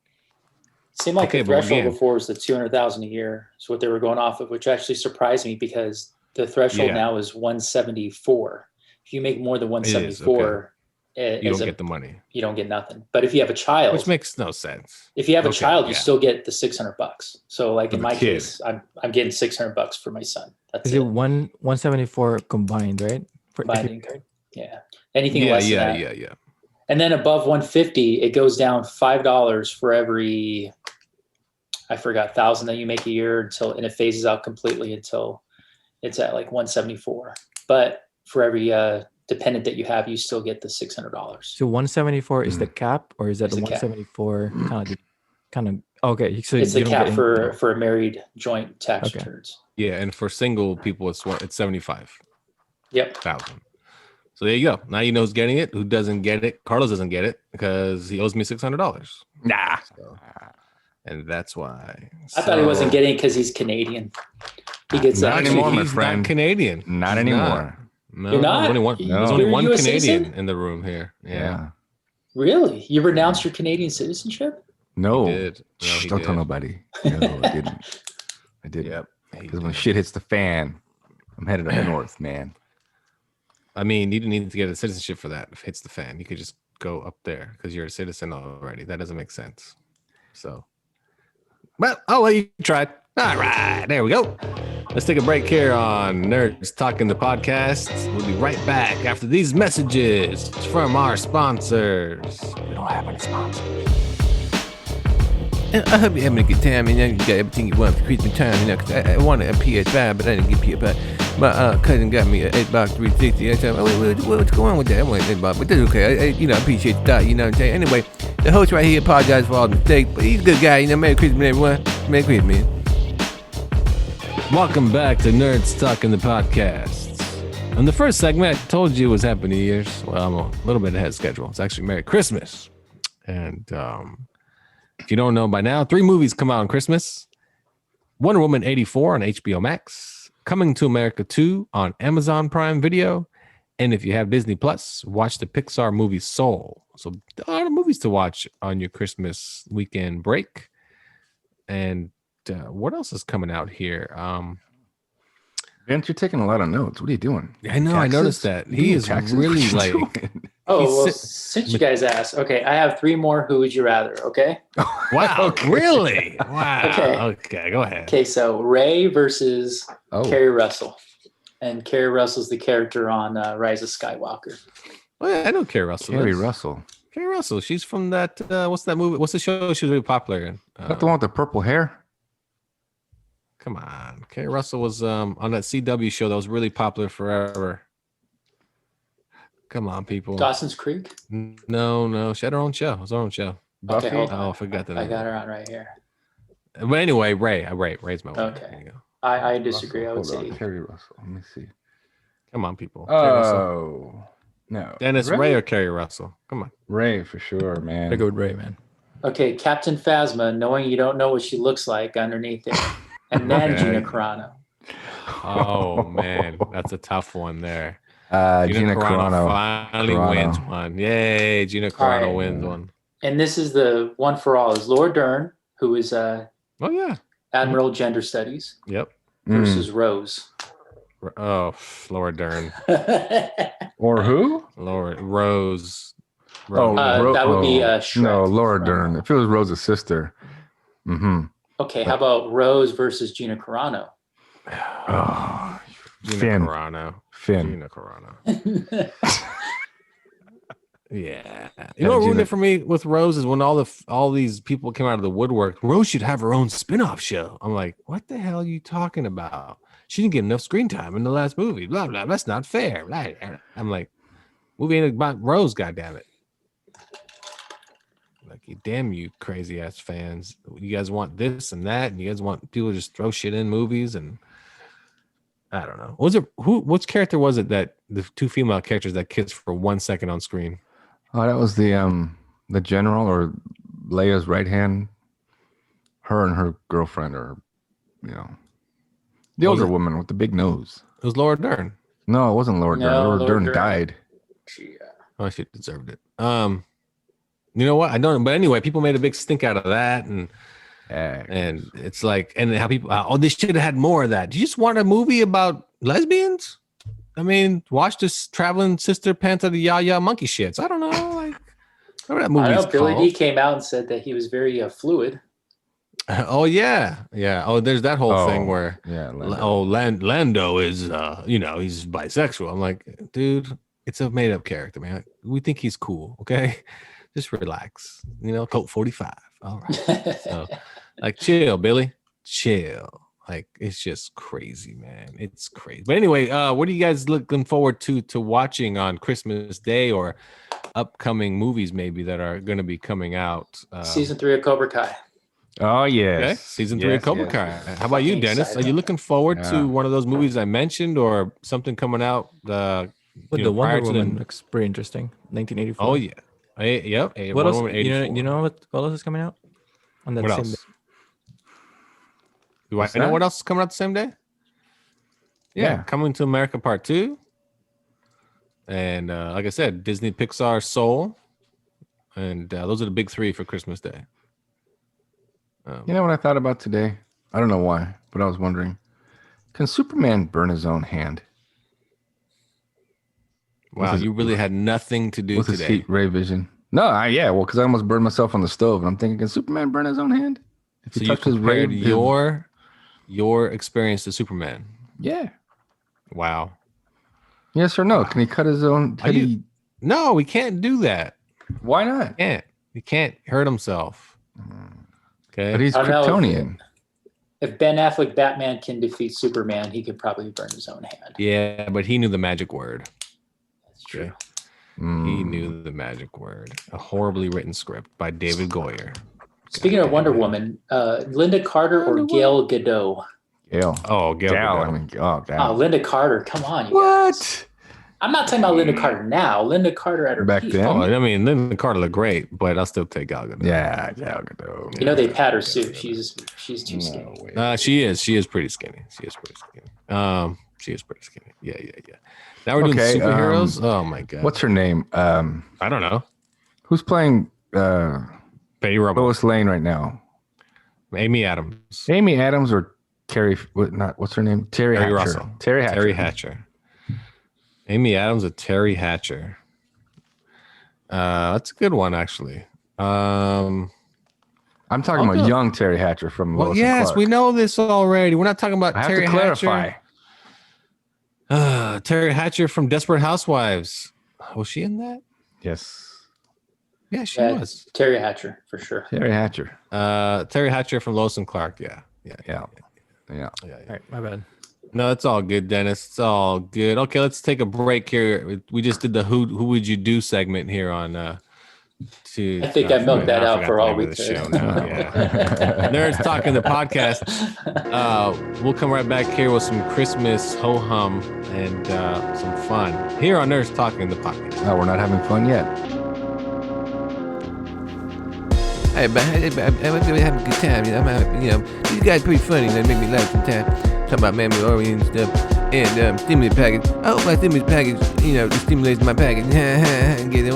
Seemed like the threshold before was the $200,000 a year. Is what they were going off of, which actually surprised me because the threshold now is 174. If you make more than 174, you don't get the money. You don't get nothing. But if you have a child, which makes no sense. If you have a child, you still get the $600. So, like in my case, I'm getting $600 for my son. That's it. 174 combined, right? Combined, yeah. Anything less than that. Yeah. And then above 150, it goes down $5 for every, I forgot, 1,000 that you make a year and it phases out completely until it's at like 174. But for every dependent that you have, you still get the $600. So 174 is the cap, or is that the 174 kind of? Okay, so it's the cap for a married joint tax returns. Yeah, and for single people, it's 75. Yep. 1,000. So there you go. Now you know who's getting it. Who doesn't get it? Carlos doesn't get it because he owes me $600. Nah. And that's why. I thought he wasn't getting it because he's Canadian. He gets not anymore, my friend. Not Canadian. Not anymore. No, you're not? There's only one Canadian in the room here. Yeah. Really? You renounced your Canadian citizenship? No. He did. Don't tell nobody. No, I didn't. Yep. Because when shit hits the fan, I'm headed up north, man. I mean, you didn't need to get a citizenship for that. If it hits the fan, you could just go up there because you're a citizen already. That doesn't make sense. So, well, you tried. All right, there we go. Let's take a break here on Nerds Talking the Podcast. We'll be right back after these messages from our sponsors. We don't have any sponsors. I hope you're having a good time. You know, you got everything you want for Christmas time. You know, cause I wanted a PS5, but I didn't get PS5. My cousin got me an Xbox 360. I said, what's going on with that? I want an Xbox, but that's okay. I appreciate the thought. You know what I'm saying? Anyway, the host right here apologized for all the mistakes, but he's a good guy. You know, Merry Christmas, everyone. Merry Christmas. Welcome back to Nerds Talking the Podcast. In the first segment, I told you it was Happy New Year's. Well, I'm a little bit ahead of schedule. It's actually Merry Christmas. And if you don't know by now, 3 movies come out on Christmas. Wonder Woman 84 on HBO Max. Coming to America 2 on Amazon Prime Video. And if you have Disney Plus, watch the Pixar movie Soul. So a lot of movies to watch on your Christmas weekend break. And what else is coming out here? Vince, you're taking a lot of notes. What are you doing? I know. I noticed that. He is really like. Oh, well, since you guys asked, okay, I have 3 more. Who would you rather? Okay. Wow. Okay. Really? Wow. Okay. Okay. Go ahead. Okay. So Ray versus Oh. Kerry Russell, and Kerry Russell's the character on Rise of Skywalker. Oh, yeah, I know Kerry Russell. Kerry Russell. Kerry Russell. She's from that. What's that movie? What's the show she was really popular in? Is that the one with the purple hair? Come on. Kerry Russell was on that CW show that was really popular forever. Come on, people. Dawson's Creek. No. She had her own show. It was her own show. Okay, hold on. Oh, I forgot the name. I got her on right here. But anyway, Ray's my one. Okay. There you go. I disagree. I would Hold say on. Kerry Russell. Let me see. Come on, people. Kerry Russell. Oh, no. Dennis Ray or Kerry Russell? Come on. Ray for sure, man. I go with Ray, man. okay. Captain Phasma, knowing you don't know what she looks like underneath it, and then Okay. Gina Carano. Oh man, that's a tough one there. Gina Carano. finally wins one. Yay, Gina Carano right. wins one. And this is the one for all. Is Laura Dern, who is Oh yeah. Admiral Gender Studies, Yep. versus Rose. Oh, Laura Dern. Or who? Laura Rose. Oh, that would be Shrek. No, Laura from- Dern. If it was Rose's sister. Mm-hmm. Okay, how about Rose versus Gina Carano? Oh, Gina Finn. Carano. Finn. Gina Carano. Yeah. You know what Gina- ruined it for me with Rose is when all these people came out of the woodwork. Rose should have her own spin-off show. I'm like, what the hell are you talking about? She didn't get enough screen time in the last movie. Blah blah. That's not fair. Blah, blah. I'm like, movie ain't about Rose, goddammit. Like, damn you crazy ass fans. You guys want this and that, and you guys want people to just throw shit in movies, and I don't know. Which character was it that the 2 female characters that kissed for 1 second on screen? Oh, that was the general or Leia's right hand. Her and her girlfriend, or the older woman with the big nose. It was Laura Dern. No, it wasn't Laura Dern. No, Laura Laura Dern Dern. died. She, Oh, she deserved it. You know what? I don't. But anyway, people made a big stink out of that, and it's like, and how people, they should have had more of that. Do you just want a movie about lesbians? I mean, watch this Traveling Sister Panther the Yaya Monkey shits. I don't know, like whatever that I movie's know Billy called. D came out and said that he was very fluid. Oh yeah. Oh, there's that whole thing where Lando is he's bisexual. I'm like, dude, it's a made up character, man. We think he's cool, okay? Just relax. Colt 45. All right. So, like, chill, Billy. Chill. Like, it's just crazy, man. It's crazy. But anyway, what are you guys looking forward to watching on Christmas Day, or upcoming movies maybe that are going to be coming out? Season 3 of Cobra Kai. Oh yes. Okay. Season 3 of Cobra Kai. How about you, Fucking Dennis? excited. Are you looking forward Yeah. to one of those movies I mentioned, or something coming out? But You the know, Wonder prior to the- Woman looks pretty interesting. 1984. Oh yeah. Yep. What else? Woman You 84. know what else is coming out on that What same else? day? Do What's I know that? what else is coming out the same day? Yeah. Coming to America Part 2. And like I said, Disney Pixar Soul. And those are the big 3 for Christmas Day. You know what I thought about today? I don't know why, but I was wondering, can Superman burn his own hand Wow, his- you really had nothing to do with his today. heat ray vision? No, because I almost burned myself on the stove, and I'm thinking, can Superman burn his own hand if So he you touched his ray? compared your experience to Superman. Yeah. Wow. Yes or no? Can he cut his own? Are you- No, we can't do that. Why not? He can't hurt himself. Okay. But he's I don't know. Kryptonian. If Ben Affleck Batman can defeat Superman, he could probably burn his own hand. Yeah, but he knew the magic word. That's true. Okay. Mm. He knew the magic word. A horribly written script by David Goyer. Speaking of Wonder Woman, Linda Carter or Gail Gadot? Gail. Oh, Gail. Gal. Gadot. I mean, oh, Oh, Gal. Linda Carter, come on, you guys. What? I'm not talking about Linda Carter now. Linda Carter at her Back peak. then? Oh, I mean, Linda Carter looked great, but I'll still take Gal Gadot. Yeah, Gal Gadot. You know they pat her suit. She's too skinny. She is. She is pretty skinny. She is pretty skinny. Yeah. Now we're doing superheroes. Oh my god. What's her name? I don't know. Who's playing Betty Robo. Lois Lane right now? Amy Adams. Amy Adams or Terry? What's her name? Terry Hatcher. Russell. Terry Hatcher. Terry Hatcher. Amy Adams or Terry Hatcher. That's a good one, actually. I'm talking about young Terry Hatcher from Lois and yes, Clark. we know this already. We're not talking about I have Terry to clarify. Hatcher. Terry Hatcher from Desperate Housewives. Was she in that? Yes. Yeah, she was. Terry Hatcher for sure. Terry Hatcher. Terry Hatcher from Lois and Clark. Yeah. Yeah. All right, my bad. No, it's all good, Dennis. It's all good. Okay, let's take a break here. We just did the who would you do segment here on I think I milked that out for all we could. Yeah. Nerds Talking the podcast. We'll come right back here with some Christmas ho hum and some fun here on Nerds Talking the podcast. No, we're not having fun yet. Hey, but I'm really having a good time. These guys are pretty funny. They make me laugh sometimes. Talking about Mandalorian and stuff. And stimulus package. I hope my stimulus package, stimulates my package. Get it?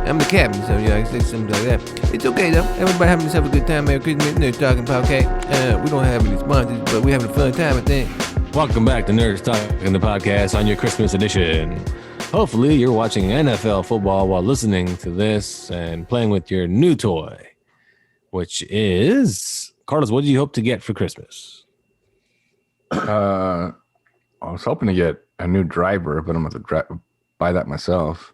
I'm the captain, so I say something like that. It's okay though. Everybody having themselves a good time. Merry Christmas. Nerds Talking podcast. We don't have any sponsors, but we're having a fun time, I think. Welcome back to Nerds Talking the podcast on your Christmas edition. Hopefully, you're watching NFL football while listening to this and playing with your new toy, which is Carlos. What do you hope to get for Christmas? I was hoping to get a new driver, but I'm going to buy that myself.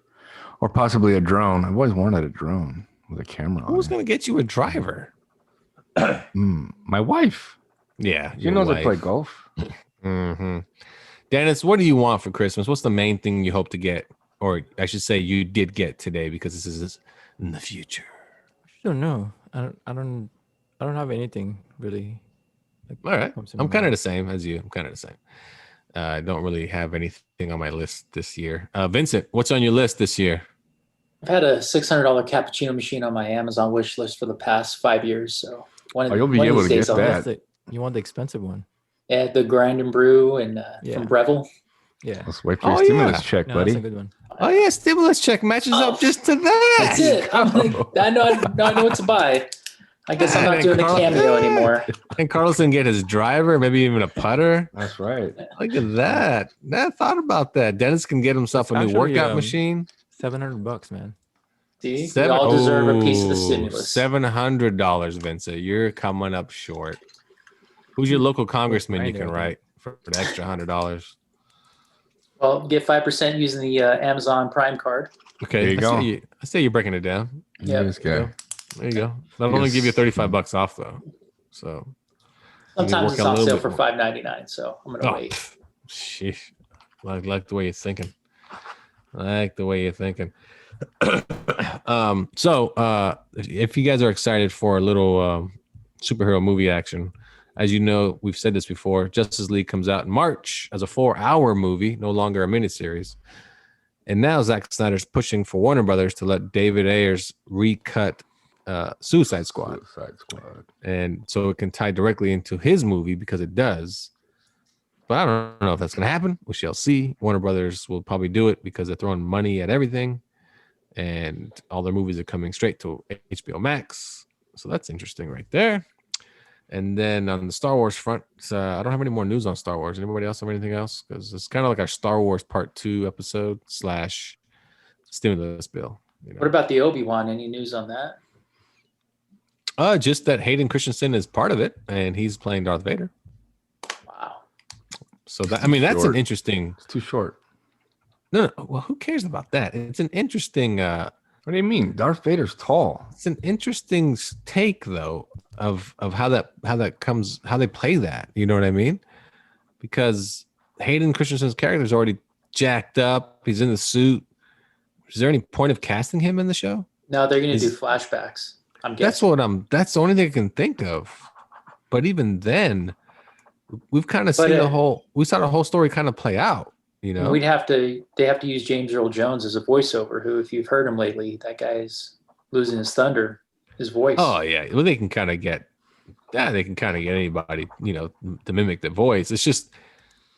Or possibly a drone. I've always wanted a drone with a camera on Who's it. going to get you a driver? My wife. Yeah, She knows I play golf. Mm-hmm. Dennis, what do you want for Christmas? What's the main thing you hope to get? Or I should say you did get today because this is in the future. I don't know. I don't have anything really. All right. comes to I'm my kind of mind. the same as you. I'm kind of the same. I don't really have anything on my list this year. Vincent, what's on your list this year? I've had a $600 cappuccino machine on my Amazon wish list for the past 5 years. So you'll be able to get I'll that. You want the expensive one? Yeah, the Grind and Brew and from Breville. Yeah. Let's wait for your stimulus check, No, buddy. that's a good one. Oh yeah, stimulus check matches up just to that. That's it. I know what to buy. I guess I'm not doing the cameo anymore. And Carlos can get his driver, maybe even a putter. That's right. Look at that. I thought about that. Dennis can get himself a new Actually, workout machine. $700, man. See, we all deserve a piece of the stimulus. $700, Vincent. You're coming up short. Who's your local congressman you can write for the extra $100? Well, get 5% using the Amazon Prime card. Okay, There you go. I say you're breaking it down. Yep. This guy. There you go. That'll only give you $35 off though. So Sometimes it's working a on little sale bit for more. $5.99, so I'm gonna wait. Sheesh. Like the way you're thinking. Like the way you're thinking. So if you guys are excited for a little superhero movie action, as you know, we've said this before, Justice League comes out in March as a 4-hour movie, no longer a miniseries. And now Zack Snyder's pushing for Warner Brothers to let David Ayers recut Suicide Squad. And so it can tie directly into his movie because it does. But I don't know if that's going to happen. We shall see. Warner Brothers will probably do it because they're throwing money at everything. And all their movies are coming straight to HBO Max. So that's interesting right there. And then on the Star Wars front, I don't have any more news on Star Wars. Anybody else have anything else? Because it's kind of like our Star Wars Part 2 episode / stimulus bill. You know? What about the Obi-Wan? Any news on that? Just that Hayden Christensen is part of it, and he's playing Darth Vader. Wow. So that that's Short. an interesting. It's too short. No, well, who cares about that? It's an interesting. What do you mean? Darth Vader's tall. It's an interesting take, though, of how they play that. You know what I mean? Because Hayden Christensen's character is already jacked up. He's in the suit. Is there any point of casting him in the show? No, they're going to do flashbacks. I'm That's guessing. That's the only thing I can think of. But even then, we've kind of seen we saw the whole story kind of play out. You know, they have to use James Earl Jones as a voiceover. Who, if you've heard him lately, that guy's losing his thunder, his voice. Oh yeah, well they can kind of get anybody, you know, to mimic the voice. It's just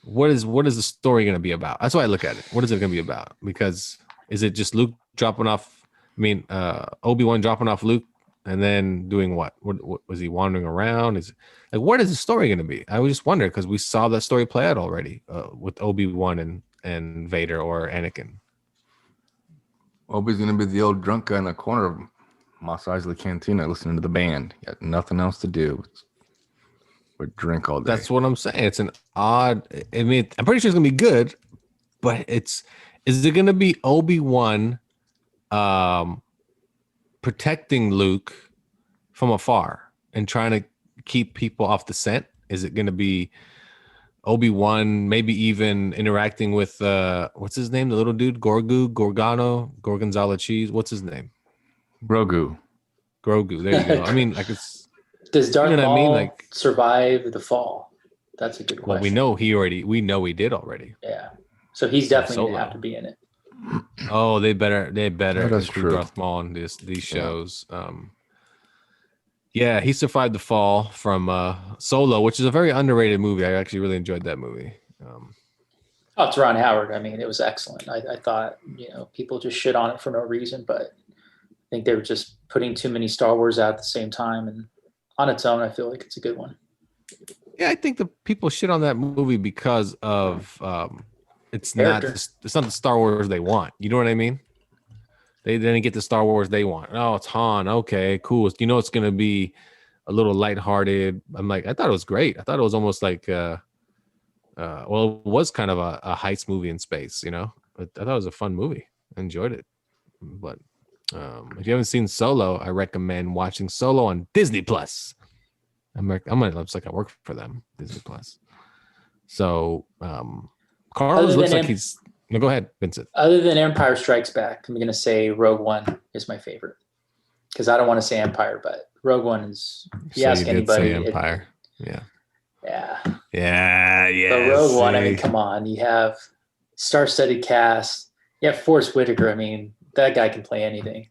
what is the story going to be about? That's why I look at it. What is it going to be about? Because is it just Luke dropping off? I mean, Obi-Wan dropping off Luke and then doing what? What was he wandering around? Is like what is the story going to be? I was just wondering because we saw that story play out already with Obi-Wan and Vader or Anakin. Obi's gonna be the old drunk guy in the corner of Mos Eisley Cantina listening to the band. Got nothing else to do but drink all day. That's what I'm saying. It's an odd. I mean, I'm pretty sure it's gonna be good, but is it gonna be Obi-Wan protecting Luke from afar and trying to keep people off the scent? Is it gonna be Obi-Wan maybe even interacting with what's his name, the little dude, Gorgonzola cheese, what's his name? Grogu. There you go. I mean, like it's Does Darth you know what I Maul mean? Like survive the fall? That's a good question. well, we know he did already. Yeah. So he's definitely going to Solo. have to be in it. Oh, they better That is include true. Darth Maul in these shows. Yeah, he survived the fall from Solo, which is a very underrated movie. I actually really enjoyed that movie. Oh, it's Ron Howard. I mean, it was excellent. I thought, you know, people just shit on it for no reason, but I think they were just putting too many Star Wars out at the same time. And on its own, I feel like it's a good one. Yeah, I think the people shit on that movie because of it's Character. not the Star Wars they want. You know what I mean? They didn't get the Star Wars they want. Oh, it's Han. Okay, cool. You know it's gonna be a little lighthearted. I'm like, I thought it was great. I thought it was almost like well, it was kind of a heist movie in space, you know. But I thought it was a fun movie. I enjoyed it. But if you haven't seen Solo, I recommend watching Solo on Disney Plus. Looks like I work for them, Disney Plus. So Carlos looks like he's. No, go ahead, Vincent. Other than Empire Strikes Back, I'm going to say Rogue One is my favorite. Because I don't want to say Empire, but Rogue One is. You ask anybody. Say Empire. Yeah. But Rogue One, I mean, come on. You have star-studded cast. You have Forrest Whitaker. I mean, that guy can play anything.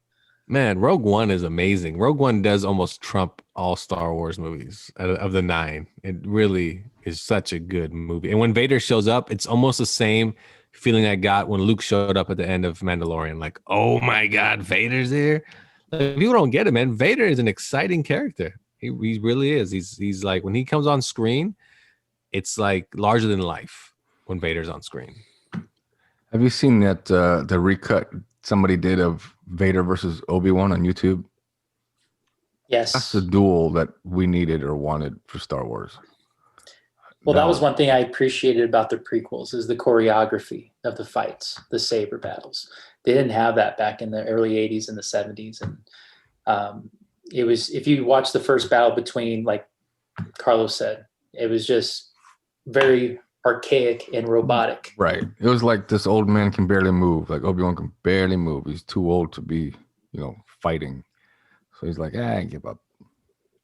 Man, Rogue One is amazing. Rogue One does almost trump all Star Wars movies of the 9. It really is such a good movie. And when Vader shows up, it's almost the same feeling I got when Luke showed up at the end of Mandalorian. Like, oh my God, Vader's there. Like, people don't get it, man. Vader is an exciting character. He really is. He's like, when he comes on screen, it's like larger than life when Vader's on screen. Have you seen that the recut somebody did of Vader versus Obi-Wan on YouTube? Yes. That's the duel that we needed or wanted for Star Wars. Well, that was one thing I appreciated about the prequels is the choreography of the fights, the saber battles. They didn't have that back in the early 80s and the 70s. And it was, if you watch the first battle between, like Carlos said, it was just very archaic and robotic. Right. It was like this old man can barely move. Like Obi-Wan can barely move. He's too old to be, fighting. So he's like, I give up.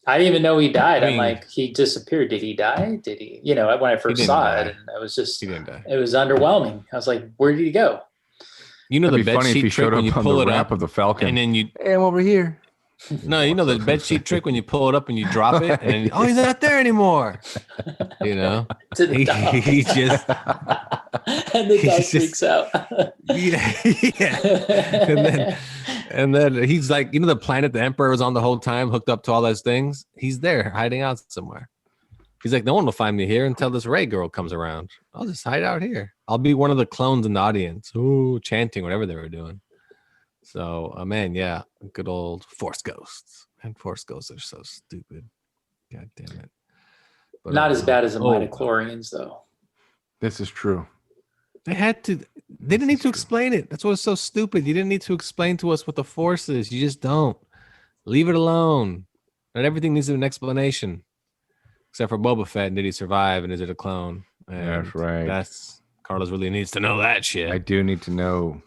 I didn't even know he died. I mean, I'm like, he disappeared. Did he die? Did he? When I first saw it, and I was just, He didn't die. it was underwhelming. I was like, where did he go? You know It'd the be funny bed if he sheet trick showed when you up on pull the it ramp up of the Falcon. and then you. Hey, I'm over here. No, you know the bed sheet trick when you pull it up and you drop it, and then, he's not there anymore. You know, To the top. he just And the guy he's freaks out. yeah. And then he's like, the planet the Emperor was on the whole time, hooked up to all those things. He's there, hiding out somewhere. He's like, no one will find me here until this Rey girl comes around. I'll just hide out here. I'll be one of the clones in the audience, chanting whatever they were doing. So, man, yeah, good old Force ghosts. And Force ghosts are so stupid. God damn it. But, Not as bad as the midichlorians, though. This is true. They didn't need to explain it. That's what's so stupid. You didn't need to explain to us what the Force is. You just don't. Leave it alone. Not everything needs an explanation. Except for Boba Fett, and did he survive, and is it a clone? And That's right. Carlos really needs to know that shit. I do need to know.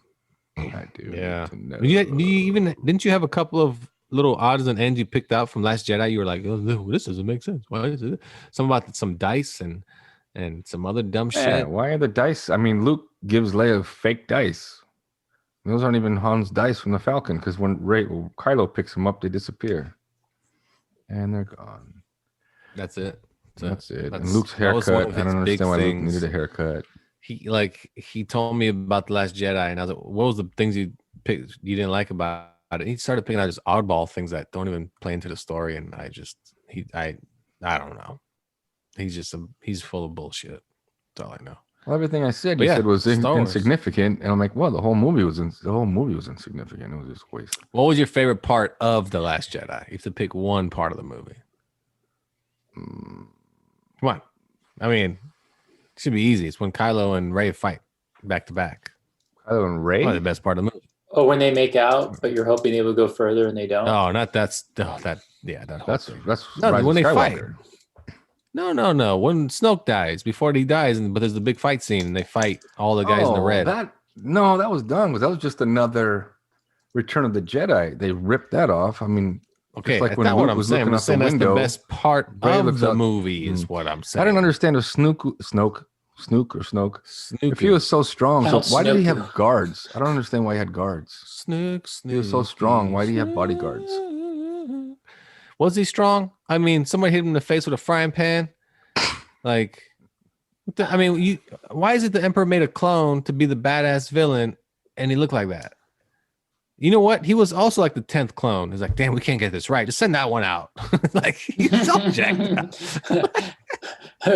I do. Yeah. Need to know. Didn't you have a couple of little odds and ends you picked out from Last Jedi? You were like, oh, no, this doesn't make sense. Why is it? Some about some dice and some other dumb Yeah, shit. why are the dice? I mean, Luke gives Leia fake dice. Those aren't even Han's dice from the Falcon, because when Kylo picks them up, they disappear. And they're gone. That's it. That's it. And Luke's haircut. I don't understand why Luke needed a haircut. He told me about The Last Jedi, and I was like, what was the things you didn't like about it? He started picking out just oddball things that don't even play into the story, and I don't know. He's full of bullshit. That's all I know. Well, everything I said, said was insignificant, and I'm like, well, the whole movie was insignificant. It was just wasted. What was your favorite part of The Last Jedi? You have to pick one part of the movie. Come on. I mean, it should be easy. It's when Kylo and Rey fight back to back. Kylo and Rey? Probably the best part of the movie. Oh, when they make out, but you're hoping they will go further and they don't. Oh, not that's when they fight. No. When Snoke dies, before he dies, but there's the big fight scene, and they fight all the guys in the red. That was done. That was just another Return of the Jedi. They ripped that off. I mean, okay, like that's when not what Luke I'm was saying. looking I'm out the saying that's window, the best part Rey of the out, movie is what I'm saying. I didn't understand if Snoke. If he was so strong, so why did he have guards? I don't understand why he had guards. He was so strong. Why do you have bodyguards? Was he strong? I mean, somebody hit him in the face with a frying pan. Like, why is it the Emperor made a clone to be the badass villain, and he looked like that? You know what? He was also like the 10th clone. He's like, damn, we can't get this right. Just send that one out. Like, he's so jacked up.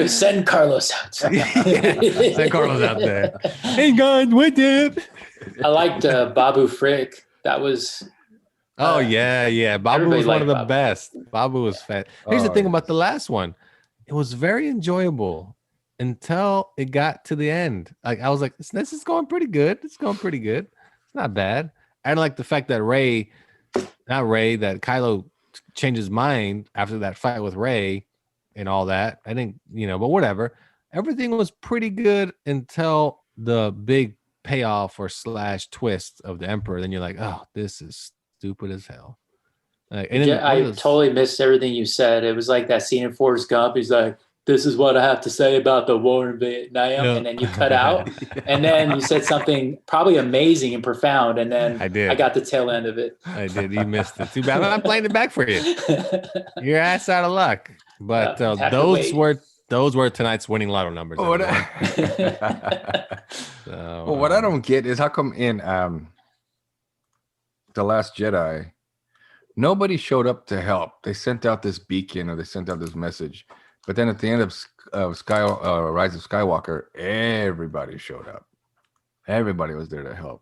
Send Carlos out. Send Carlos out there. Hey guys, with him. I liked Babu Frick. That was. Yeah. Babu was one of the best. Babu was fat. Here's the thing about the last one. It was very enjoyable until it got to the end. Like, I was like, this is going pretty good. It's not bad. I don't like the fact that that Kylo changed his mind after that fight with Rey and all that. I think, but whatever. Everything was pretty good until the big payoff or / twist of the Emperor. Then you're like, oh, this is stupid as hell. I totally missed everything you said. It was like that scene in Forrest Gump. He's like, this is what I have to say about the war in Vietnam. And then you cut out. And then you said something probably amazing and profound. And then I got the tail end of it. I did. You missed it. Too bad. I'm playing it back for you. Your ass out of luck. But those were tonight's winning lotto numbers. What I don't get is how come in The Last Jedi, nobody showed up to help. They sent out this beacon, or they sent out this message. But then at the end of Rise of Skywalker, everybody showed up. Everybody was there to help.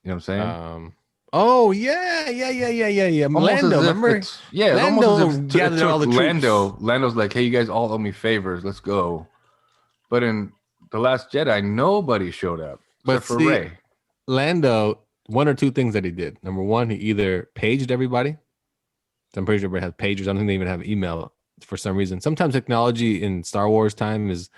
You know what I'm saying? Oh yeah. Lando, remember? Lando gathered all the troops. Lando's like, hey, you guys all owe me favors. Let's go. But in The Last Jedi, nobody showed up except for Rey. Lando, one or two things that he did. Number one, he either paged everybody. I'm pretty sure everybody has pagers. I don't think they even have email for some reason. Sometimes technology in Star Wars time is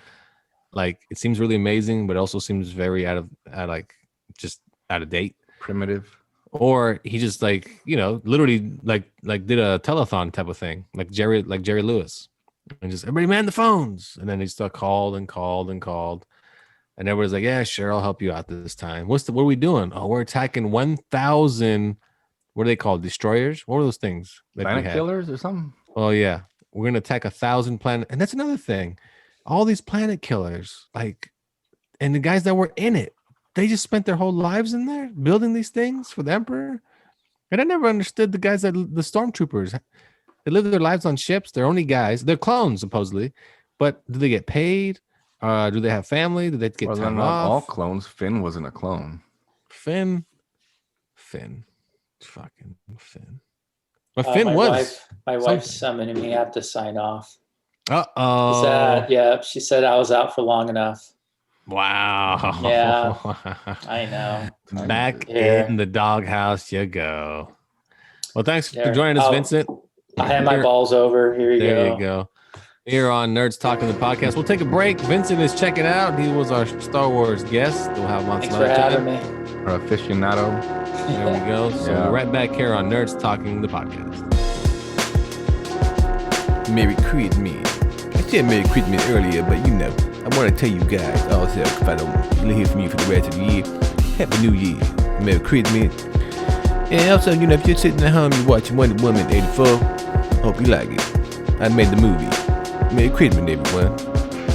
like, it seems really amazing, but it also seems very out of date, primitive. Or he just literally did a telethon type of thing, like Jerry Lewis, and just everybody man the phones, and then he still called, and everybody's like, yeah, sure, I'll help you out this time. What are we doing? Oh, we're attacking 1,000. What are they called? Destroyers? What were those things? Planet killers or something? Oh yeah, we're gonna attack 1,000 planet, and that's another thing. All these planet killers, and the guys that were in it, they just spent their whole lives in there building these things for the Emperor. And I never understood the guys the stormtroopers. They live their lives on ships. They're only guys. They're clones supposedly, but do they get paid? Do they have family? Do they get time off? All clones. Finn wasn't a clone. Finn. Fucking Finn. But Finn was. My wife's summoning me. I have to sign off. Uh-oh. She said I was out for long enough. Wow. Yeah, I know. Back in the doghouse you go. Well, thanks for joining us, Vincent. I had my balls over. Here you go. Here on Nerds Talking the Podcast. We'll take a break. Vincent is checking out. He was our Star Wars guest. We'll have him on some other time. Thanks for having me. Or aficionado. There we go. So we're right back here on Nerds Talking the Podcast. Merry Christmas. I said Merry Christmas earlier, but I want to tell you guys also, if I don't hear from you for the rest of the year, Happy New Year, Merry Christmas. And also, you know, if you're sitting at home, you're watching Wonder Woman 84, hope you like it. I made the movie. Merry Christmas, everyone.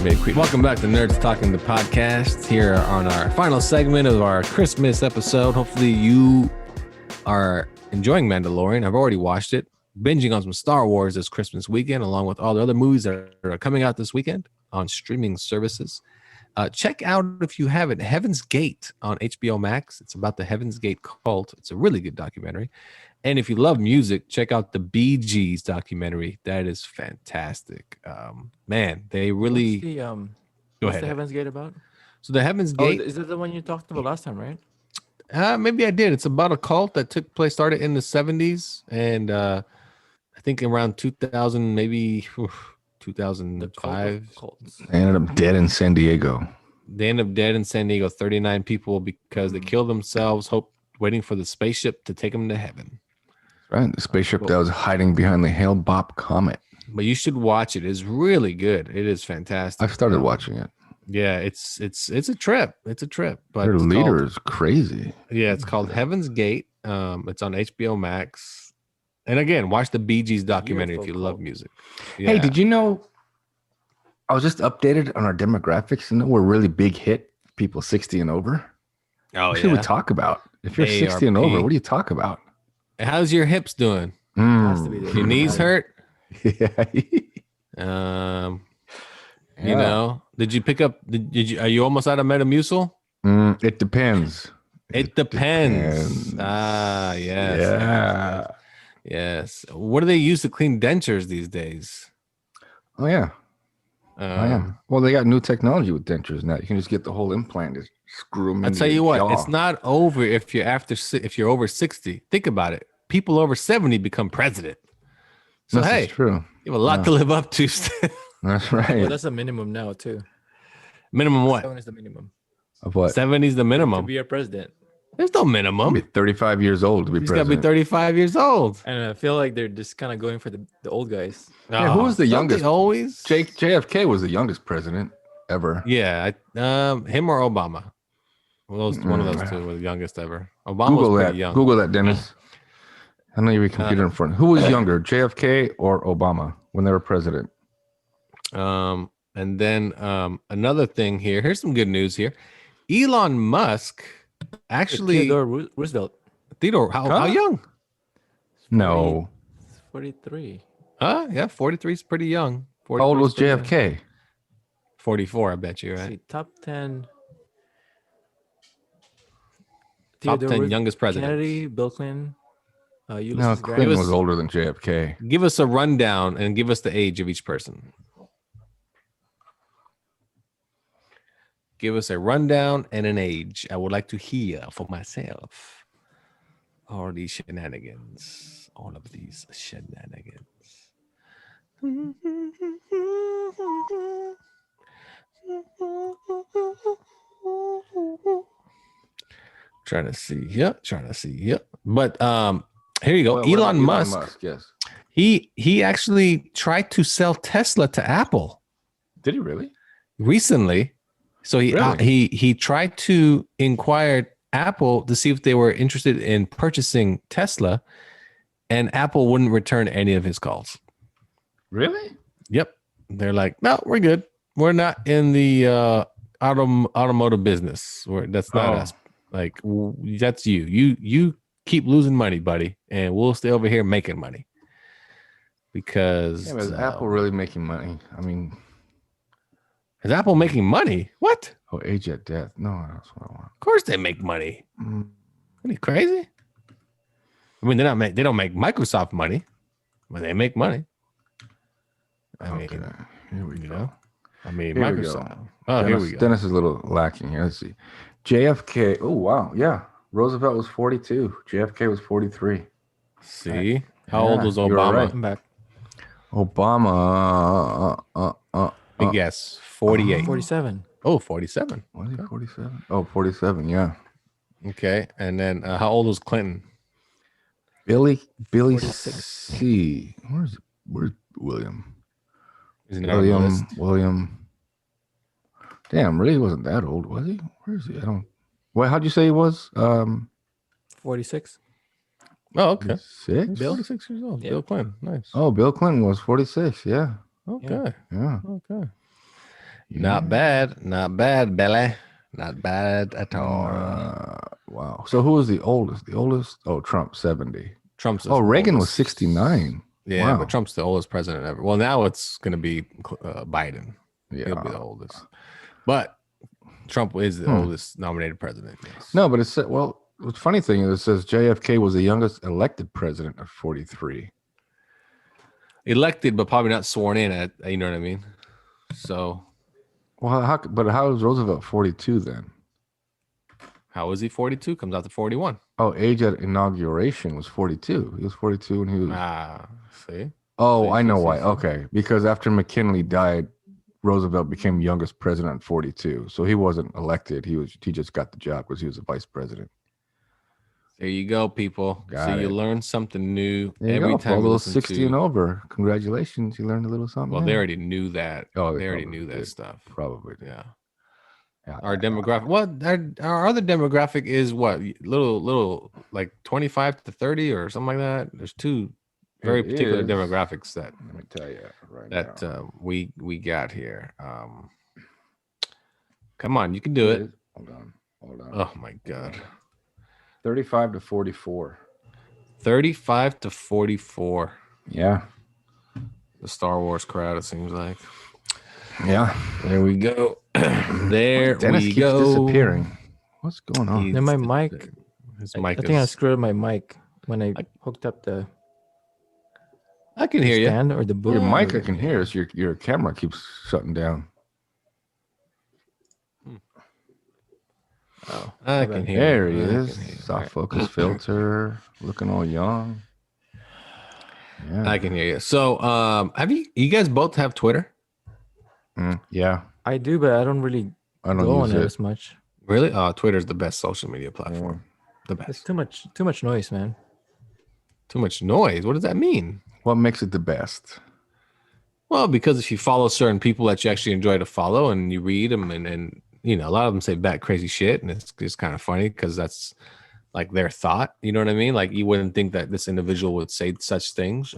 Merry Christmas. Welcome back to Nerds Talking the Podcast here on our final segment of our Christmas episode. Hopefully you are enjoying Mandalorian. I've already watched it. Binging on some Star Wars this Christmas weekend, along with all the other movies that are coming out this weekend on streaming services. Check out, if you haven't, Heaven's Gate on HBO Max. It's about the Heaven's Gate cult. It's a really good documentary. And if you love music, check out the Bee Gees documentary. That is fantastic. Man, they really... What's the, Go what's ahead. the Heaven's Gate about? So the Heaven's Oh, Gate... is that the one you talked about last time, right? Maybe I did. It's about a cult that started in the 70s. And I think around 2000, maybe 2005. Cults. They ended up dead in San Diego. They ended up dead in San Diego, 39 people, because they killed themselves, waiting for the spaceship to take them to heaven. Right, the spaceship that was hiding behind the Hale-Bopp comet. But you should watch it. It's really good. It is fantastic. I've started watching it. Yeah, it's a trip. It's a trip. But Their it's leader called- is crazy. Yeah, it's called Heaven's Gate. It's on HBO Max. And again, watch the Bee Gees documentary if you love music. Hey, Yeah. did you know? I was just updated on our demographics. You know, we're really big hit people 60 and over. Oh, What should we yeah. talk about? If you're 60 and ARP. over, what do you talk about? How's your hips doing? Has to be the- Your knees hurt? Yeah. You know, did you pick up? Did you? Are you almost out of Metamucil? It depends. It depends. depends. Ah, yes. Yeah. Yes. What do they use to clean dentures these days? Oh yeah. Well, they got new technology with dentures now. You can just get the whole implant, just screw them. I'll tell you what, it's not over if you're over 60. Think about it. People over 70 become president. So This hey, is true. you have a lot to live up to. That's Well, right. that's a minimum now too. Minimum what? 7 is the minimum Of what? 70 is the to minimum. be a president. There's no Be minimum. 35 years old to be He's got to president. be 35 years old. And I feel like they're just kind of going for the old guys. Yeah, who was the don't youngest? they always? JFK was the youngest president ever. Yeah, him or Obama. One of those two were the youngest ever. Obama Google was that. pretty young. Google that, Dennis. I know you have a computer in front. Who was younger, JFK or Obama when they were president? And then another thing here. Here's some good news here. Elon Musk actually Theodore Roosevelt, Theodore. How young? No. 43. Yeah, 43 is pretty young. How old 43 was is pretty young. JFK? 44, I bet you, Let's right? see, top 10. Top Theodore 10 Roosevelt, youngest presidents. Kennedy, Bill Clinton, No, Ulysses Grant. Clinton was older than JFK. Give us a rundown and give us the age of each person. Give us a rundown and an age. I would like to hear for myself all these shenanigans. All of these shenanigans. Trying to see. Yep. But here you go. What about Elon Musk. Yes. He actually tried to sell Tesla to Apple Did he really? recently. So Really? he tried to inquire Apple to see if they were interested in purchasing Tesla, and Apple wouldn't return any of his calls. Really? Yep. They're like, no, we're good. We're not in the automotive business. That's not Oh. us. Like that's you. You keep losing money, buddy, and we'll stay over here making money. Because Yeah, but is Apple really making money? I mean, is Apple making money? What? age at death. No, that's what I want. Of course they make money. Mm. Are you crazy? I mean, they don't make Microsoft money, but they make money. I mean, Okay, here we you go. know, I mean, Here we Microsoft. go. Oh, Dennis, here we go. Dennis is a little lacking here. Let's see. JFK. Oh, wow. Yeah. Roosevelt was 42. JFK was 43. See, how old Yeah, was you were Obama? right. I'm back. Obama. Big guess, 48. 47. Oh, 47. Was he 47? Oh, 47. Yeah. Okay, and then how old was Clinton? Billy 46. C. Where's William? Is he not on the list? William. Damn, really wasn't that old, was he? Where is he? I don't. Well, how'd you say he was? 46. Oh, okay. 6? Bill? 46 years old. Yeah. Bill Clinton. Nice. Oh, Bill Clinton was 46. Yeah. Okay. Yeah. Okay. Not bad. Not bad, Billy. Not bad at all. Wow. So who was the oldest? The oldest? Oh, Trump, 70. Trump's the Reagan was oldest. 69. Yeah, Wow. but Trump's the oldest president ever. Well, now it's going to be Biden. Yeah. He'll be the oldest. But Trump is the oldest nominated president. Yes. No, but it's well. The funny thing is, it says JFK was the youngest elected president at 43. Elected, but probably not sworn in at. You know what I mean? So, Well, how is Roosevelt 42 then? how is he 42? Comes out to 41. Oh, age at inauguration was 42. He was 42 when he was. See? Oh, See, I know see, why. see. Okay, because after McKinley died, Roosevelt became youngest president at 42. So he wasn't elected. He just got the job because he was the vice president. There you go, people. Got so it. you learn something new There you every go. time. For you those listen 60 to, and over, congratulations. You learned a little something. Well, they there. already knew that. Oh, they already probably knew that did. stuff. Probably. Did. Yeah. Yeah, Our demographic. Well, our other demographic is what little like 25 to 30 or something like that. There's two very It particular is. demographics that Let me tell you right now. we got here. Come on, you can do it. Hold on. Oh my God. 35 to 44. 35 to 44. Yeah. The Star Wars crowd, it seems like. Yeah. There we go. There Dennis we keeps go. disappearing. What's going on? He's- Then my mic. His I mic think I is. screwed up my mic when I hooked up the I can hear you. stand or the boom. Your mic I can hear. It's your camera keeps shutting down. Oh, I can hear. There he you. I is. can hear you. Soft focus filter. Looking all young. Yeah. I can hear you. So, have you guys both have Twitter? Yeah. I do, but I don't really I don't go on use it it. as much. Really? Twitter's the best social media platform. The It's best. too much noise, man. Too much noise. What does that mean? What makes it the best? Well, because if you follow certain people that you actually enjoy to follow and you read them and you know, a lot of them say bad crazy shit and it's just kind of funny because that's like their thought. You know what I mean? Like you wouldn't think that this individual would say such things.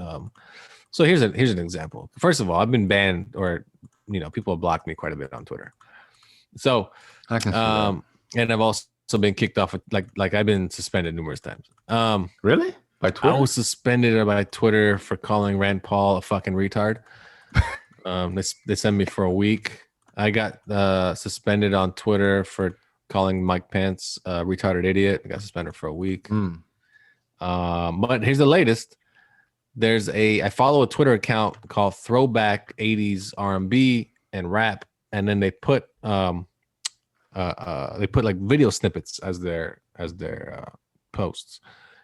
So here's an example. First of all, I've been banned or, you know, people have blocked me quite a bit on Twitter. So, I can see that. and I've also been kicked off. Like I've been suspended numerous times. Really? By Twitter? I was suspended by Twitter for calling Rand Paul a fucking retard. They sent me for a week. I got suspended on Twitter for calling Mike Pence a retarded idiot. I got suspended for a week. But here's the latest. I follow a Twitter account called Throwback 80s R&B and Rap, and then they put like video snippets as their posts,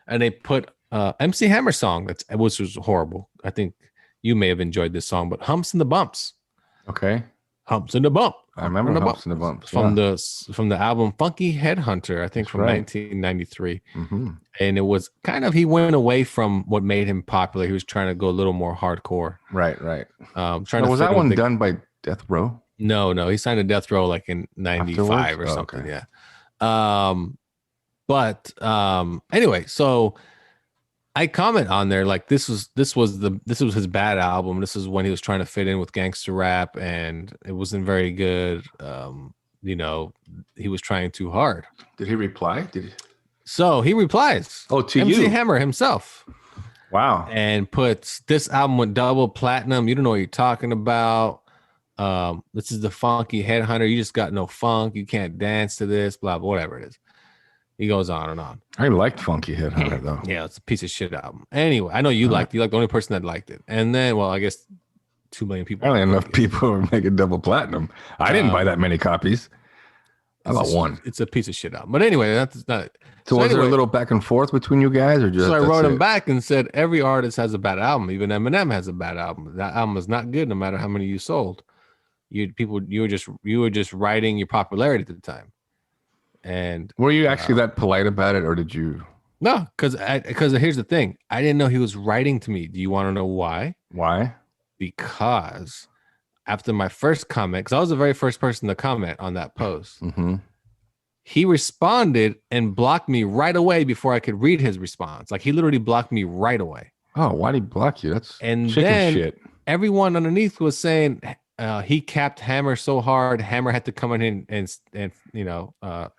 and they put MC Hammer song which was horrible. I think you may have enjoyed this song, but Humps and the Bumps. Okay. Humps and the Bump. I remember Humps and the Bumps. From the album Funky Headhunter, I think That's from right. 1993. Mm-hmm. And it was he went away from what made him popular. He was trying to go a little more hardcore. Right. Trying to Was fit that in one with done by Death Row? No, he signed to Death Row like in 95 Afterwards? or Oh, something. okay. Yeah. Anyway, so I comment on there like this was his bad album. This is when he was trying to fit in with gangster rap and it wasn't very good. You know, he was trying too hard. Did he reply? So he replies. Oh, to MC you? Hammer himself. Wow. And puts this album with double platinum. You don't know what you're talking about. This is the Funky Headhunter. You just got no funk. You can't dance to this, blah, blah, whatever it is. He goes on and on. I liked Funky Headhunter though. Yeah, it's a piece of shit album. Anyway, I know you liked the only person that liked it. And then, well, I guess 2 million people. Apparently enough people are making double platinum. I didn't buy that many copies. I bought one. It's a piece of shit album. But anyway, that's not it. So was there a anyway, little back and forth between you guys, or just? So I that's wrote him it? back and said every artist has a bad album. Even Eminem has a bad album. That album is not good, no matter how many you sold. You were just writing your popularity at the time. And Were you actually that polite about it, or did you? no, because here's the thing. I didn't know he was writing to me. Do you want to know why? Why? Because after my first comment, because I was the very first person to comment on that post. Mm-hmm. He responded and blocked me right away before I could read his response. Like he literally blocked me right away. Oh, why'd he block you? That's And chicken then shit. everyone underneath was saying he capped Hammer so hard, Hammer had to come in and fend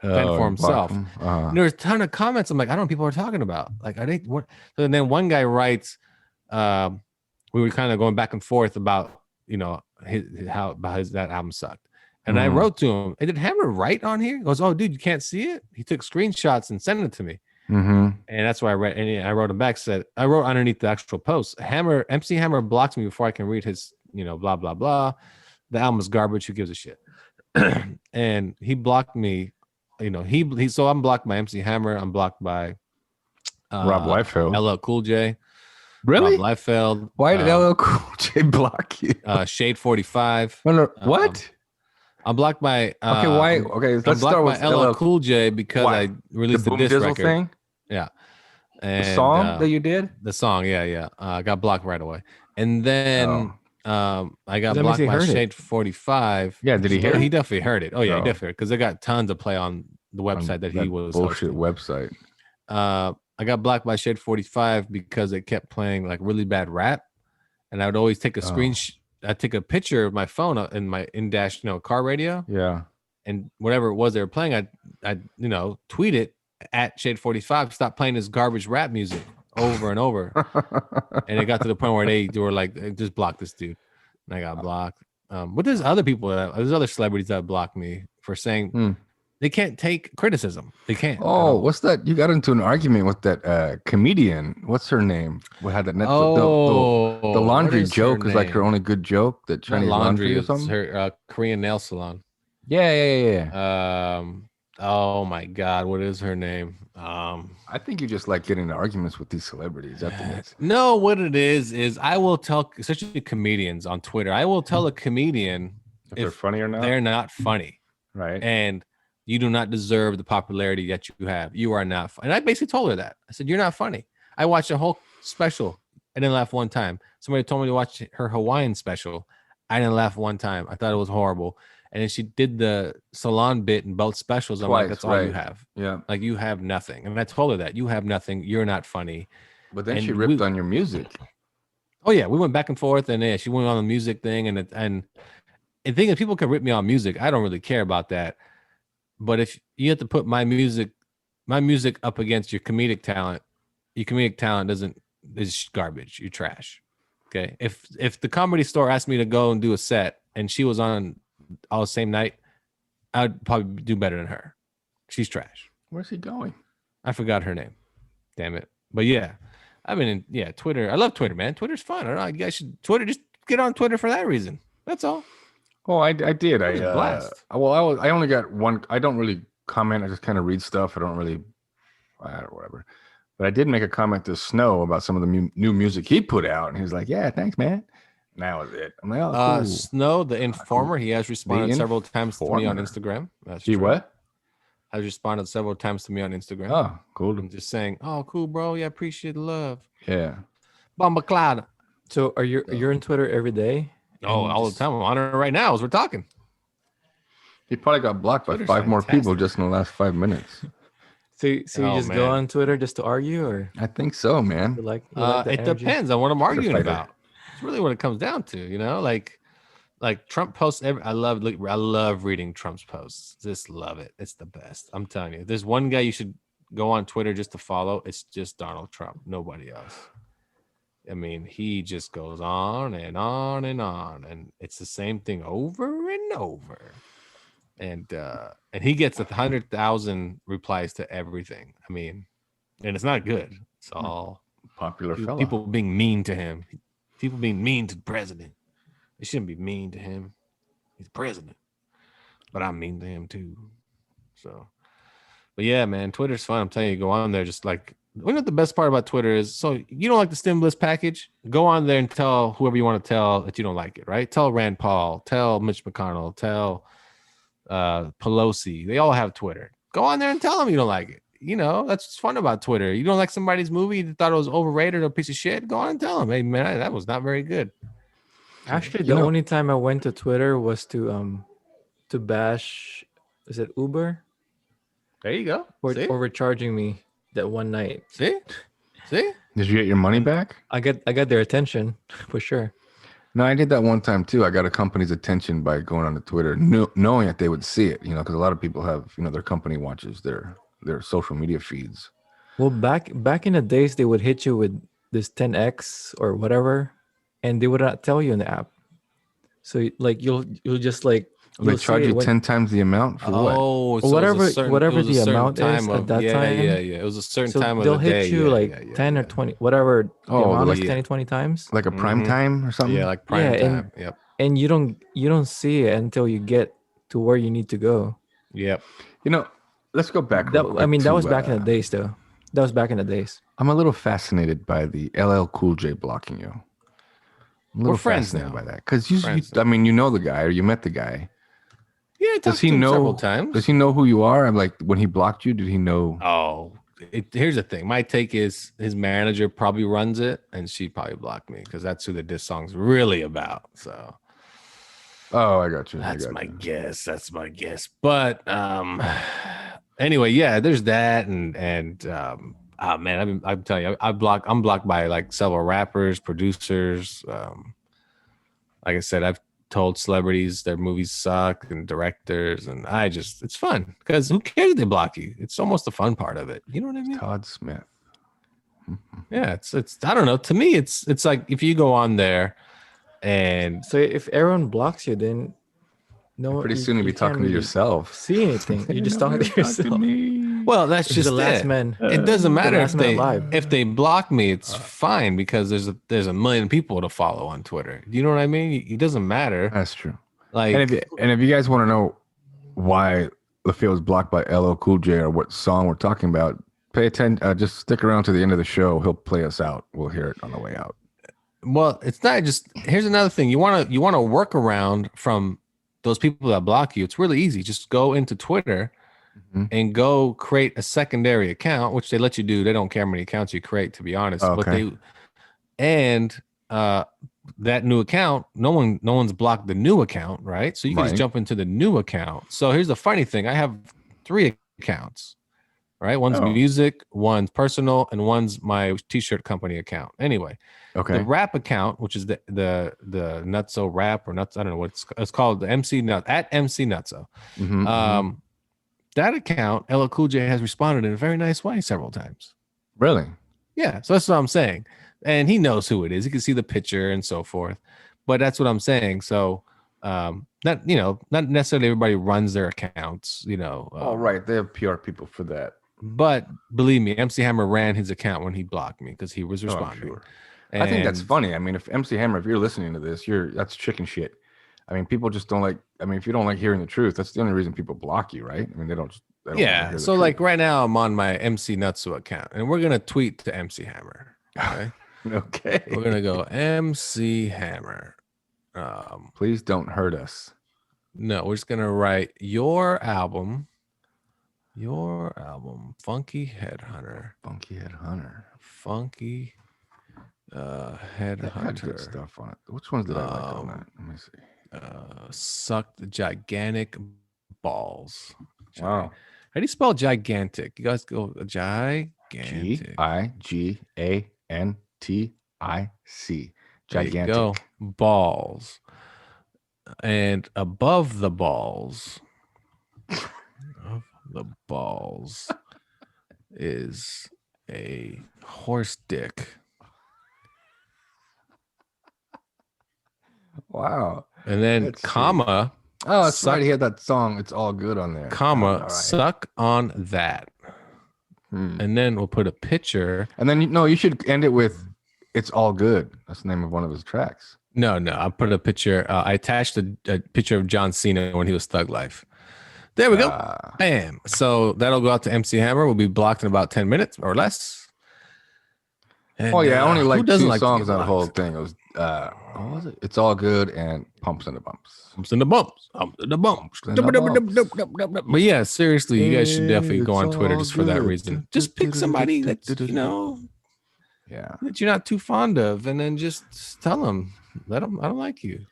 for himself. And there was a ton of comments. I'm like, I don't know what people are talking about. Like, are they? What? So then one guy writes, we were kind of going back and forth about that album sucked. And I wrote to him, hey, did Hammer write on here? He goes, oh, dude, you can't see it? He took screenshots and sent it to me. Mm-hmm. And that's why I read, and I wrote him back, I wrote underneath the actual post, MC Hammer blocks me before I can read his, blah, blah, blah. The album is garbage. Who gives a shit? And he blocked me, so I'm blocked by MC Hammer. I'm blocked by Rob Liefeld. LL Cool J. Really? Rob Liefeld. Why did LL Cool J block you? Shade 45. What? I'm blocked by why? Okay, let's start with LL Cool J because why? I released the diss record thing. Yeah, and The song that you did. the song, yeah. I got blocked right away, and then I got That means blocked he by heard it. Shade 45. Yeah, did he hear He it? definitely heard it. Oh yeah, he Oh. definitely heard it because they got tons of play on the website that he was bullshit hosting. website. I got blocked by Shade 45 because it kept playing like really bad rap, and I would always take a screenshot. I take a picture of my phone in my in-dash, car radio, Yeah. and whatever it was they were playing, I tweet it at Shade 45, stop playing this garbage rap music over and over. And it got to the point where they were like, just block this dude. And I got blocked. But there's other people there's other celebrities that blocked me for saying they can't take criticism. They can't. Oh, what's that? You got into an argument with that comedian. What's her name? We had that Netflix. The laundry joke is like her only good joke. That Chinese laundry or something. Her Korean nail salon. Yeah. Oh my God, what is her name? I think you just like getting into arguments with these celebrities. I think it's No, what it is I will tell, especially comedians on Twitter, I will tell a comedian if they're funny or not. they're not funny, Right. and you do not deserve the popularity that you have. You are not funny. And I basically told her that. I said, you're not funny. I watched a whole special. I didn't laugh one time. Somebody told me to watch her Hawaiian special. I didn't laugh one time. I thought it was horrible. And then she did the salon bit in both specials. I'm like, that's all you have. Yeah. Like, you have nothing. And I told her that. You have nothing. You're not funny. But then And she ripped on your music. Oh, yeah. We went back and forth. And yeah, she went on the music thing. And the thing is, people can rip me on music. I don't really care about that. But if you have to put my music up against your comedic talent is garbage. You're trash. Okay. If the Comedy Store asked me to go and do a set and she was on all the same night, I'd probably do better than her. She's trash. Where's he going? I forgot her name. Damn it. But yeah, Twitter. I love Twitter, man. Twitter's fun. I don't know. You guys should just get on Twitter for that reason. That's all. Oh, I did. was a blast. I only got one. I don't really comment. I just kind of read stuff. I don't really, whatever. But I did make a comment to Snow about some of the new music he put out, and he was like, "Yeah, thanks, man." And that was it. I'm like, "Oh, cool." Snow, the Informer, he has responded several times to me on Informer. Instagram. That's He true. what? Has responded several times to me on Instagram. Oh, cool. I'm just saying, oh, cool, bro. Yeah, appreciate the love. Yeah. Bomba Cloud. So you're on Twitter every day? Oh, all the time. I'm on it right now as we're talking. He probably got blocked by Twitter's 5 more people fantastic. just in the last 5 minutes. So you just man. go on Twitter just to argue, or I think so, man. you like the It energy? depends on what I'm arguing fighter. about. It's really what it comes down to, like Trump posts. I love reading Trump's posts. Just love it. It's the best. I'm telling you. If there's one guy you should go on Twitter just to follow, it's just Donald Trump. Nobody else. I mean, he just goes on and on and on, and it's the same thing over and over. And he gets 100,000 replies to everything. I mean, and it's not good. It's all Popular fella. people being mean to him. People being mean to the president. They shouldn't be mean to him. He's the president. But I'm mean to him too. So, but yeah, man, Twitter's fun. I'm telling you, go on there. Just like, you know what the best part about Twitter is? So you don't like the stimulus package? Go on there and tell whoever you want to tell that you don't like it, right? Tell Rand Paul, tell Mitch McConnell, tell Pelosi. They all have Twitter. Go on there and tell them you don't like it. That's what's fun about Twitter. You don't like somebody's movie, you thought it was overrated or a piece of shit, go on and tell them, hey, man, that was not very good. Actually, You the know- only time I went to Twitter was to bash. Is it Uber There you go. for See? overcharging me that one night? See? Did you get your money back? I got their attention for sure. No, I did that one time too. I got a company's attention by going on to Twitter, knowing that they would see it. You know, because a lot of people have, you know, their company watches their social media feeds. Well, back in the days, they would hit you with this 10x or whatever, and they would not tell you in the app. So like you'll just like They you'll charge see you it when- 10 times the amount for what? Oh, Or whatever- it was whatever it was a the certain amount is time at that yeah, time. Yeah, it was a certain So time of they'll the hit day. you yeah, like yeah, 10 or yeah. 20, whatever the Oh, amount like- is, 10 or 20 times, Like a prime Mhm. time or something? Yeah, like prime Yeah, and- time. Yep. and you don't see it until you get to where you need to go. Yep. You know, let's go back. real I mean, quick that to, was back in the days, though. That was back in the days. I'm a little fascinated by the LL Cool J blocking you. I'm a little We're friends fascinated now. by that because you, Friends I mean, you know the guy or you met the guy. Yeah, I Does talked he to him know? several times. Does he know who you are? I'm like, when he blocked you, did he know? Oh, here's the thing. My take is his manager probably runs it, and she probably blocked me because that's who the diss song's really about. So Oh, I got you. that's I got my you. guess. That's my guess. But anyway, yeah, there's that, and oh man, I'm telling you, I'm blocked by like several rappers, producers. Like I said, I've told celebrities their movies suck and directors, and it's fun because who cares if they block you? It's almost the fun part of it. You know what I mean? Todd Smith. Yeah, it's I don't know. To me, it's like if you go on there and So if everyone blocks you, then no. Pretty you- soon you'll be you talking can't to really yourself. See anything? You're just talking to yourself. well, that's You're just the last it. man. It doesn't matter last man alive. if they block me. It's fine because there's a million people to follow on Twitter. You know what I mean? It doesn't matter. That's true. Like And if you guys want to know why Lafayette was blocked by LL Cool J or what song we're talking about, pay attention. Just stick around to the end of the show. He'll play us out. We'll hear it on the way out. well, it's not just. Here's another thing. You want to work around from those people that block you. It's really easy. Just go into Twitter Mhm. and go create a secondary account, which they let you do. They don't care how many accounts you create, to be honest. Oh, But okay. that new account, no one's blocked the new account, right? So you can Right. just jump into the new account. So here's the funny thing: I have 3 accounts, right? One's Oh. music, one's personal, and one's my t-shirt company account. Anyway. Okay. The rap account, which is the Nutso rap or nuts, I don't know what it's called, the MC Nut at MC Nutso. Mhm, That account, LL Cool J has responded in a very nice way several times. Really? Yeah, so that's what I'm saying, and he knows who it is. He can see the picture and so forth. But that's what I'm saying. So, not necessarily everybody runs their accounts. All right. They have PR people for that. But believe me, MC Hammer ran his account when he blocked me because he was Oh, I'm responding. sure. I think that's And- funny. I mean, if MC Hammer, if you're listening to this, that's chicken shit. I mean, people just don't like. I mean, if you don't like hearing the truth, that's the only reason people block you, right? I mean, they don't wanna Yeah. hear the So truth. like right now I'm on my MC Nutso account and we're gonna tweet to MC Hammer. Okay. okay. We're gonna go MC Hammer. Please don't hurt us. No, we're just gonna write your album, Funky Headhunter. Funky Head Hunter. Funky That had good Headhunter. stuff on it. Which ones did I like on that? Let me see. Sucked gigantic balls. Wow. How do you spell gigantic? You guys go gigantic. GIGANTIC. There you Gigantic. go. Balls. And above the balls, is a horse dick. Wow. And then Let's see. comma, Oh, that's Suck- right. He had that song. It's all good on there. comma, All right. suck on that. Hmm. And then we'll put a picture. And then you should end it with "It's all good." That's the name of one of his tracks. No, I put a picture. I attached a picture of John Cena when he was Thug Life. There we go. Ah. Bam. So that'll go out to MC Hammer. We'll be blocked in about 10 minutes or less. And, Oh yeah, I only who like doesn't 2 like to songs get on the whole blocked? thing. It was what was it? It's all good and Pumps and the Bumps. Bumps in the bumps. Bumps in the bumps. in the bumps. But yeah, seriously, you guys should definitely go on It's Twitter all just for that good. reason. Just pick somebody that Yeah. that you're not too fond of, and then just tell them, I don't like you.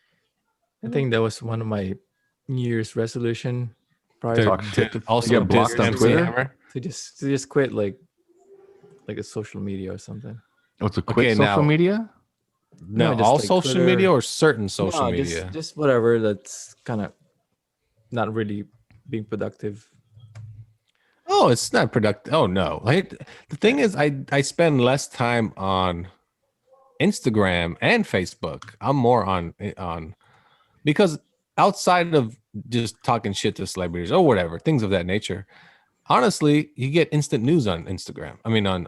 I think that was one of my New Year's resolution. Probably To also get blocked diss on MC Twitter? Hammer. to just quit like a social media or something. What's a quick Okay, social now- media? No, No, just all like social Twitter. media or certain social No, media. just whatever that's kind of not really being productive. Oh, it's not productive. Oh no. Like, the thing is, I spend less time on Instagram and Facebook. I'm more on because outside of just talking shit to celebrities or whatever, things of that nature. Honestly, you get instant news on Instagram. I mean, on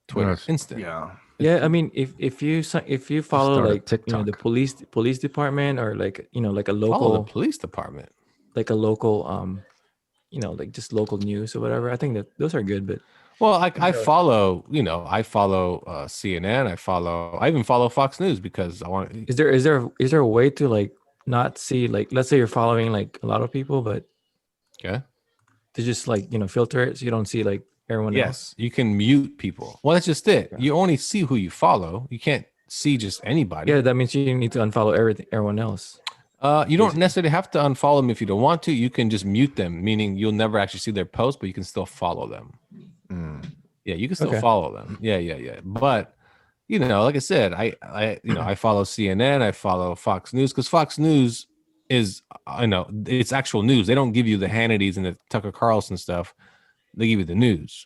Twitter, Yes. instant. Yeah. Yeah, I mean, if you follow start a like the TikTok. police department or like like a Follow local the police department. like just local news or whatever, I think that those are good. But Well, I follow CNN. I even follow Fox News because I want. is there a way to like not see, like, let's say you're following like a lot of people, but Okay. to just like filter it so you don't see like everyone else? Yes, you can mute people. Well, that's just it. You only see who you follow. You can't see just anybody. Yeah, that means you need to unfollow everyone else. You don't necessarily have to unfollow them if you don't want to. You can just mute them, meaning you'll never actually see their post, but you can still follow them. Yeah, you can still Okay. follow them. Yeah. But like I said, I follow CNN. I follow Fox News because Fox News is it's actual news. They don't give you the Hannitys and the Tucker Carlson stuff. They give you the news.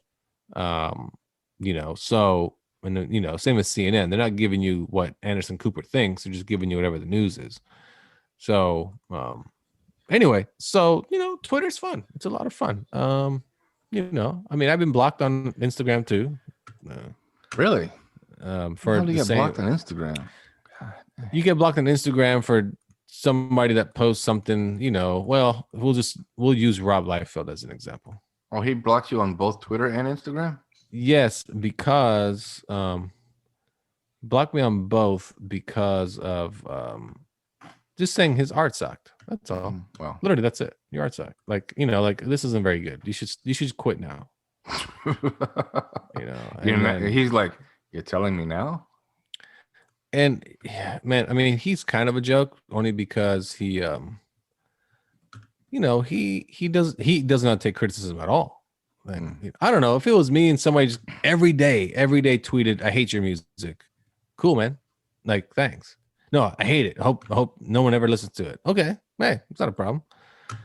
So and same with CNN. They're not giving you what Anderson Cooper thinks. They're just giving you whatever the news is. So anyway, so Twitter's fun. It's a lot of fun. I mean, I've been blocked on Instagram too. Really? For How do you the get same, blocked on Instagram? you get blocked on Instagram for somebody that posts something. Well, we'll use Rob Liefeld as an example. Oh, he blocked you on both Twitter and Instagram? Yes, because blocked me on both because of just saying his art sucked. That's all. Well, Literally, that's it. Your art sucked. Like, like this isn't very good. You should quit now. he's like, you're telling me now? And yeah, man, I mean, he's kind of a joke only because he does not take criticism at all. And I don't know if it was me and somebody just every day tweeted, "I hate your music." Cool, man. Like, thanks. No, I hate it. I hope no one ever listens to it. Okay, hey, it's not a problem.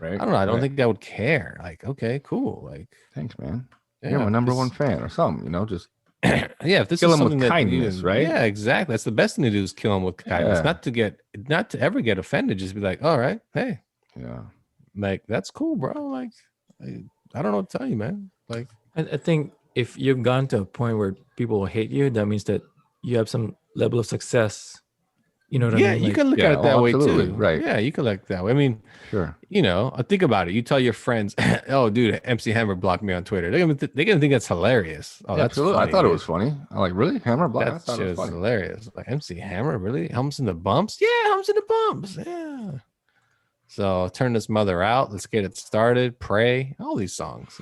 Right. I don't know. I don't think I would care. Like, okay, cool. Like, Thanks, man. yeah, You're my number one fan or something, just yeah, if this kill is him with something that kindness, right? Yeah, exactly. That's the best thing to do is kill him with kindness. Yeah. Not to ever get offended. Just be like, all right, hey, yeah. like, that's cool, bro. Like, I don't know what to tell you, man. Like, I think if you've gone to a point where people will hate you, that means that you have some level of success. You know what I mean? you Like, can look at it that way absolutely, too. right. Yeah, you can look at it that way. I mean, Sure. Think about it. You tell your friends, "Oh, dude, MC Hammer blocked me on Twitter." They're gonna think that's hilarious. Oh, that's Absolutely. funny, I thought it dude. was funny. I'm like, really? Hammer block? I That thought shit it was was funny. hilarious. Like, MC Hammer, really? Humps in the bumps? Yeah, humps in the bumps. Yeah. So turn this mother out. Let's get it started. Pray. All these songs,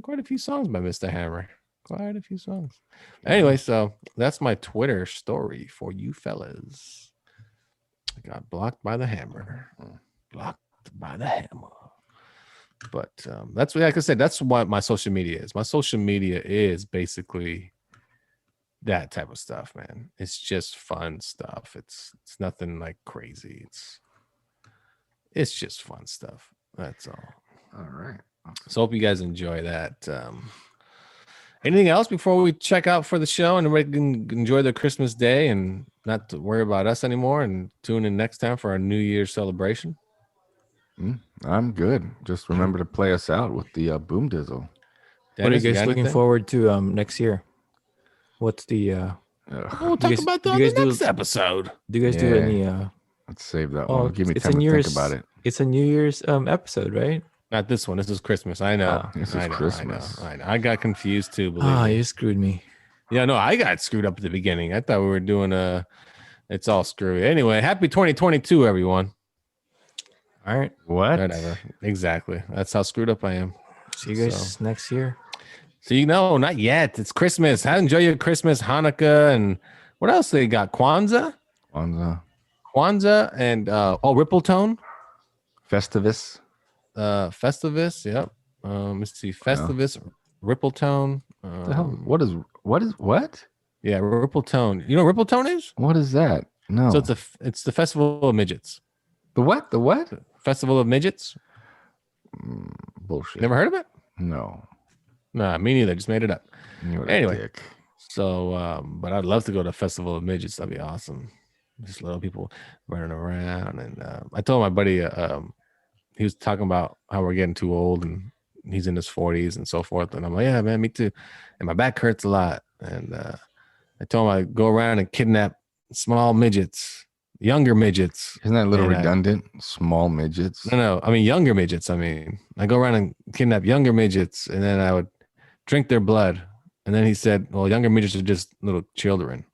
Quite a few songs by Mr. Hammer. Quite a few songs. Anyway, so that's my Twitter story for you fellas. I got blocked by the hammer. Blocked by the hammer. But that's what, like I said, that's what my social media is. My social media is basically that type of stuff, man. It's just fun stuff. It's nothing like crazy. It's just fun stuff. That's all. All right. So hope you guys enjoy that. Anything else before we check out for the show and everybody can enjoy their Christmas day and not to worry about us anymore and tune in next time for our New Year's celebration? I'm good. Just remember to play us out with the boom dizzle. what are Dennis, you you guys got looking anything? forward to next year? What's the We'll talk guys- about do that on you the guys do- next episode. do you guys do Yeah. any Let's save that oh, one. Give me it's time a to New think Year's- about it. it's a New Year's episode, right? Not this one. This is Christmas. I know. This is I know, Christmas. I know. I got confused too. Believe me. You screwed me. Yeah, no, I got screwed up at the beginning. I thought we were doing it's all screwy. Anyway, happy 2022, everyone. All right. What? Whatever. Exactly. That's how screwed up I am. See you guys next year. So not yet. It's Christmas. Enjoy your Christmas, Hanukkah, and what else they got? Kwanzaa, and Ripple Tone, Festivus. Festivus. Yep. Let's see, Festivus, Ripple Tone. The hell? What? Yeah, Ripple Tone. You know what Ripple Tone is? What is that? No. So it's the Festival of Midgets. The what? The what? Festival of Midgets. Bullshit. Never heard of it? No. Nah, me neither. Just made it up. Anyway, dick. so but I'd love to go to Festival of Midgets. That'd be awesome. Just little people running around. And I told my buddy, he was talking about how we're getting too old and he's in his 40s and so forth. And I'm like, yeah, man, me too. And my back hurts a lot. And I told him I'd go around and kidnap small midgets, younger midgets. Isn't that a little redundant? Small midgets? No. I mean, younger midgets. I go around and kidnap younger midgets and then I would drink their blood. And then he said, well, younger midgets are just little children.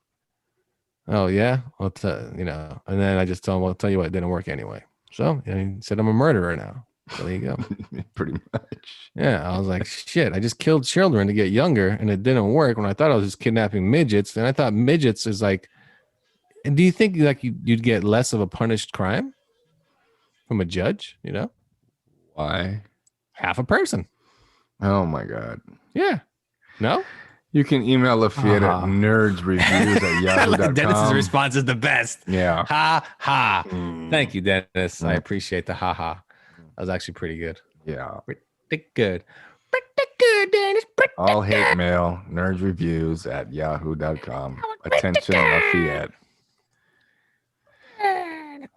Oh, yeah? Well, and then I just told him, well, I'll tell you what, it didn't work anyway. So he said, I'm a murderer now. So there you go. Pretty much. Yeah. I was like, shit, I just killed children to get younger and it didn't work when I thought I was just kidnapping midgets. And I thought midgets is like, and do you think like you'd get less of a punished crime from a judge, Why? Half a person. Oh my God. Yeah. No? You can email Lafayette at nerdsreviews@yahoo.com. Dennis's response is the best. Yeah. Ha ha. Thank you, Dennis. I appreciate the ha ha. That was actually pretty good. Yeah. Pretty good. Pretty good, Dennis. Pretty All hate mail, nerdsreviews@yahoo.com. Attention, Lafayette.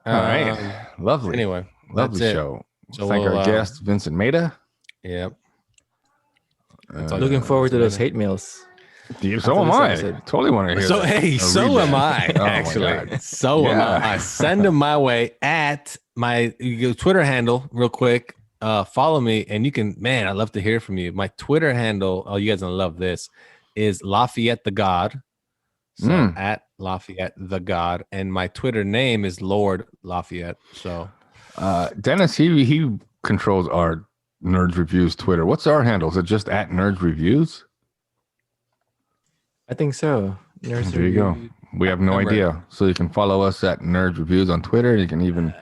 All right. Lovely. Anyway. Lovely show. So thank our guest, Vincent Maida. Yep. Looking forward to those hate mails. So am I. Totally want to hear so, that. Hey, so am I, Oh, actually. So am I. Send them my way at my Twitter handle real quick. Follow me, and you can, man, I'd love to hear from you. My Twitter handle, you guys gonna love this, is Lafayette the God. So at Lafayette the God. And my Twitter name is Lord Lafayette. So Dennis, he controls our Nerds Reviews Twitter. What's our handle? Is it just at Nerds Reviews? I think so. There you go. We have no idea. So you can follow us at Nerds Reviews on Twitter. You can even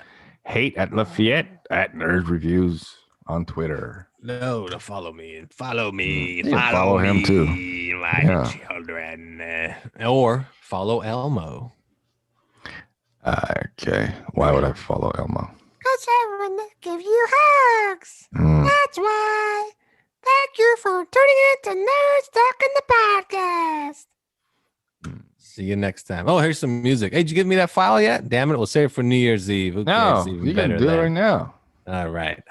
hate at Lafayette at Nerds Reviews on Twitter. No, to follow me. Follow me. Follow him too. My children. Or follow Elmo. Okay. Why would I follow Elmo? Because I want to give you hugs. That's why. Thank you for tuning in to Nerds Talking the Podcast. See you next time. Oh, here's some music. Hey, did you give me that file yet? Damn it. We'll save it for New Year's Eve. Who cares? You can do it right now. All right.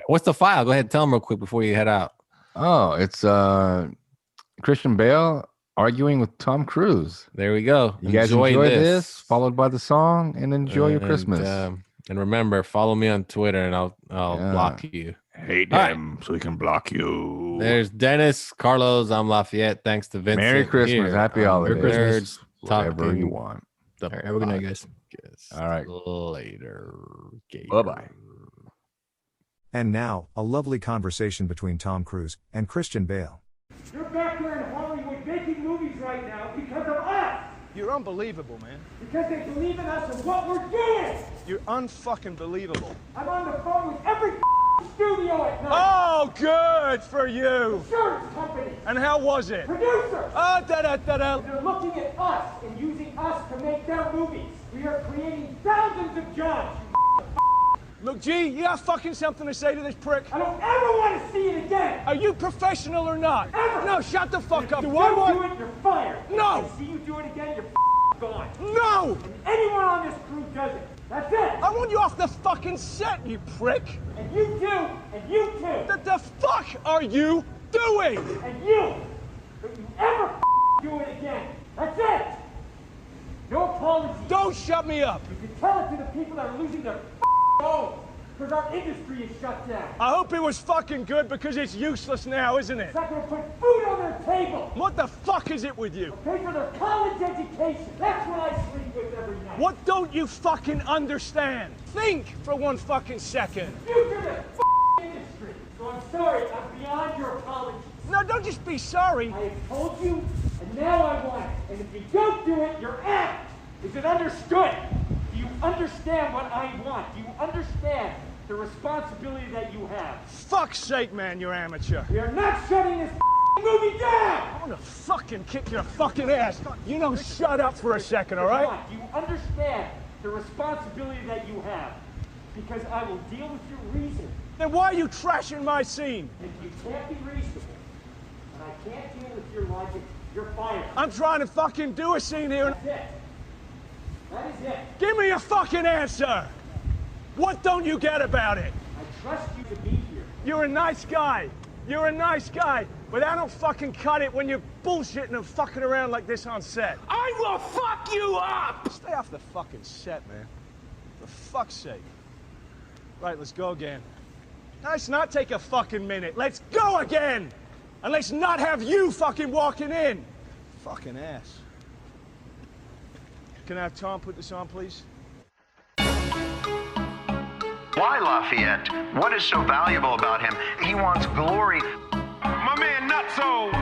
What's the file? Go ahead and tell them real quick before you head out. Oh, it's Christian Bale arguing with Tom Cruise. There we go. You guys enjoy this, followed by the song, and enjoy your Christmas. And remember, follow me on Twitter, and I'll block you. Hate him so he can block you. There's Dennis, Carlos. I'm Lafayette. Thanks to Vincent. Merry Christmas. Happy holidays. Nerds. Whatever you want. All right, have a good night, guys. All right. Later. Bye-bye. And now, a lovely conversation between Tom Cruise and Christian Bale. You're back there in Hollywood making movies right now because of us! You're unbelievable, man. Because they believe in us and what we're doing! You're unfucking believable. I'm on the phone with every studio at night! Oh, good for you! Insurance company! And how was it? Producers! Da-da-da-da. They're looking at us and using us to make their movies. We are creating thousands of jobs, Look, G, you got fucking something to say to this prick? I don't ever want to see it again! Are you professional or not? Ever! No, shut the fuck up. If Do you I do want... it, you're fired! No! If I see you do it again, you're gone! No! And anyone on this crew does it. That's it! I want you off the fucking set, you prick! And you too! And you too! What the fuck are you doing? And you! Don't you ever do it again! That's it! No apologies! Don't shut me up! You can tell it to the people that are losing their homes! Because our industry is shut down! I hope it was fucking good because it's useless now, isn't it? It's not gonna put food on their table! What the fuck is it with you? Pay for their college education! That's what I sleep with every night! What don't you fucking understand? Think for one fucking second. Future of the industry! So I'm sorry, I'm beyond your apologies. Now don't just be sorry. I have told you, and now I want it. And if you don't do it, you're out. Is it understood? Do you understand what I want? Do you understand the responsibility that you have? Fuck's sake, man, you're amateur. We are not shutting this movie down! I'm gonna fucking kick your fucking ass. You know, shut up for a second, all right? Do you understand the responsibility that you have? Because I will deal with your reason. Then why are you trashing my scene? If you can't be reasonable, and I can't deal with your logic, you're fired. I'm trying to fucking do a scene here. That's it. That is it. Give me a fucking answer. What don't you get about it? I trust you to be here. You're a nice guy. You're a nice guy. But I don't fucking cut it when you're bullshitting and fucking around like this on set. I will fuck you up! Stay off the fucking set, man. For fuck's sake. Right, let's go again. Let's not take a fucking minute. Let's go again! And let's not have you fucking walking in. Fucking ass. Can I have Tom put this on, please? Why Lafayette? What is so valuable about him? He wants glory. My man Nutso!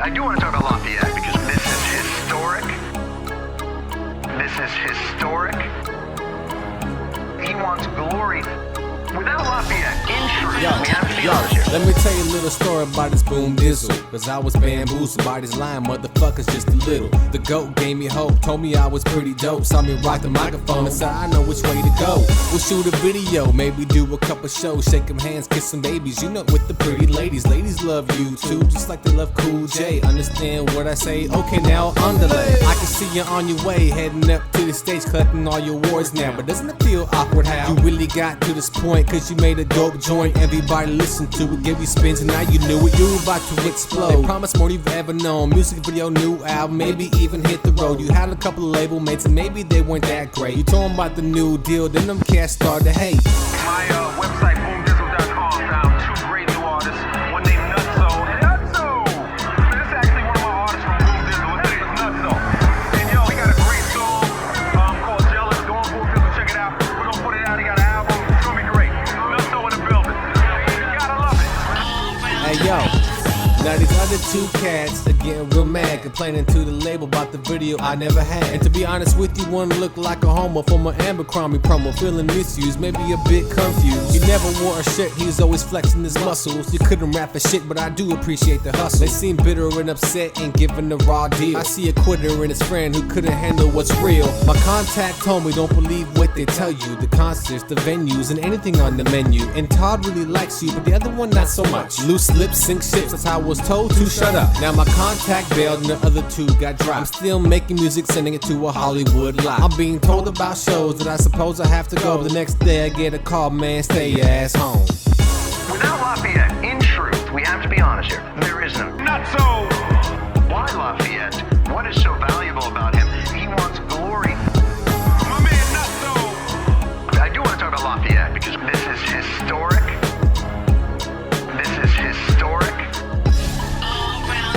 I do want to talk about Lafayette because this is historic. This is historic. He wants glory. Without Lafayette, in truth, we have to be honest here. Let me tell you a little story about this boom dizzle. Cause I was bamboozled by these lying motherfuckers just a little. The GOAT gave me hope, told me I was pretty dope. Saw me rock the microphone and said I know which way to go. We'll shoot a video, maybe do a couple shows. Shake them hands, kiss some babies, you know, with the pretty ladies. Ladies love you too, just like they love Cool J. Understand what I say? Okay, now underlay. I can see you on your way, heading up to the stage, collecting all your awards now. But doesn't it feel awkward how you really got to this point? Cause you made a dope joint, everybody listened to it, gave you spins, and now you knew it, you were about to explode. They promised more than you've ever known, music video, new album, maybe even hit the road. You had a couple of label mates, and maybe they weren't that great. You told them about the new deal, then them cats started to hate. My website, boomdizzle.com, found 2 great new artists. One named Nutso. And Nutso! This is actually one of my artists from Boom Dizzle. His name is Nutso. And yo, he got a great song called Jealous. Go on Boom Dizzle, check it out. We're gonna put it out. He got an album. It's gonna be great. Nutso in the building. You gotta love it. Hey yo, now these other 2 cats are getting real mad, complaining to the label about the video I never had. And to be honest with you, one looked like a homo from an Abercrombie promo, feeling misused, maybe a bit confused. He never wore a shirt, he was always flexing his muscles. You couldn't rap for shit, but I do appreciate the hustle. They seem bitter and upset and giving the raw deal. I see a quitter and his friend who couldn't handle what's real. My contact told me don't believe what they tell you. The concerts, the venues, and anything on the menu. And Todd really likes you, but the other one not so much. Loose lips sink ships, that's how I was told to shut up. Now my contact bailed and the other 2 got dropped. I'm still making music, sending it to a Hollywood lot. I'm being told about shows that I suppose I have to go, but the next day I get a call, man, stay your ass home. Without Lafayette, in truth, we have to be honest here. There is no Nutso. Why Lafayette? What is so valuable about him? He wants glory. My man Nutso! I do want to talk about Lafayette because this is historic. This is historic.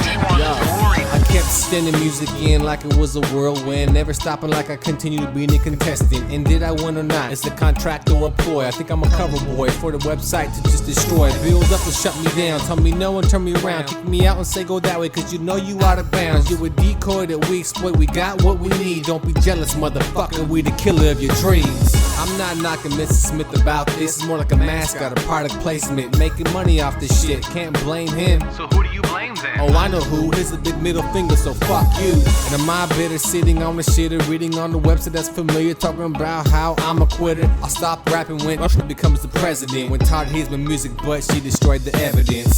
He wants glory. I kept sending music in like it was a whirlwind, never stopping like I continue to be a contestant. And did I win or not? It's a contract or employ. I think I'm a cover boy for the website to just destroy. Build up and shut me down, tell me no and turn me around, kick me out and say go that way, cause you know you out of bounds. You a decoy that we exploit, we got what we need. Don't be jealous, motherfucker, we the killer of your dreams. I'm not knocking Mrs. Smith about this, it's more like a mascot, a product placement, making money off this shit, can't blame him. So who do you blame then? Oh, I know who, here's a big middle finger, so fuck you. And am I bitter, sitting on the shitter, reading on the website that's familiar, talking about how I'm a quitter. I'll stop rapping when Usher becomes the president, when Todd hears my music but she destroyed the evidence.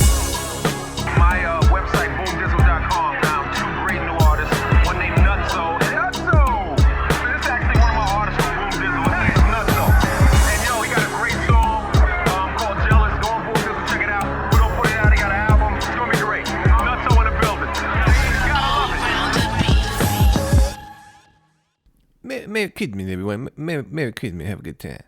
My website, boomdizzle.com, found 2 great new artists. One named Nutso. And Nutso! This is actually one of my artists from Boom Dizzle. His name is Nutso. And yo, he got a great song called Jealous. Go on Boom Dizzle, check it out. We're gonna put it out. He got an album. It's gonna be great. Nutso in the building. You gotta love it. Merry Christmas, everyone. Merry Christmas. Have a good time.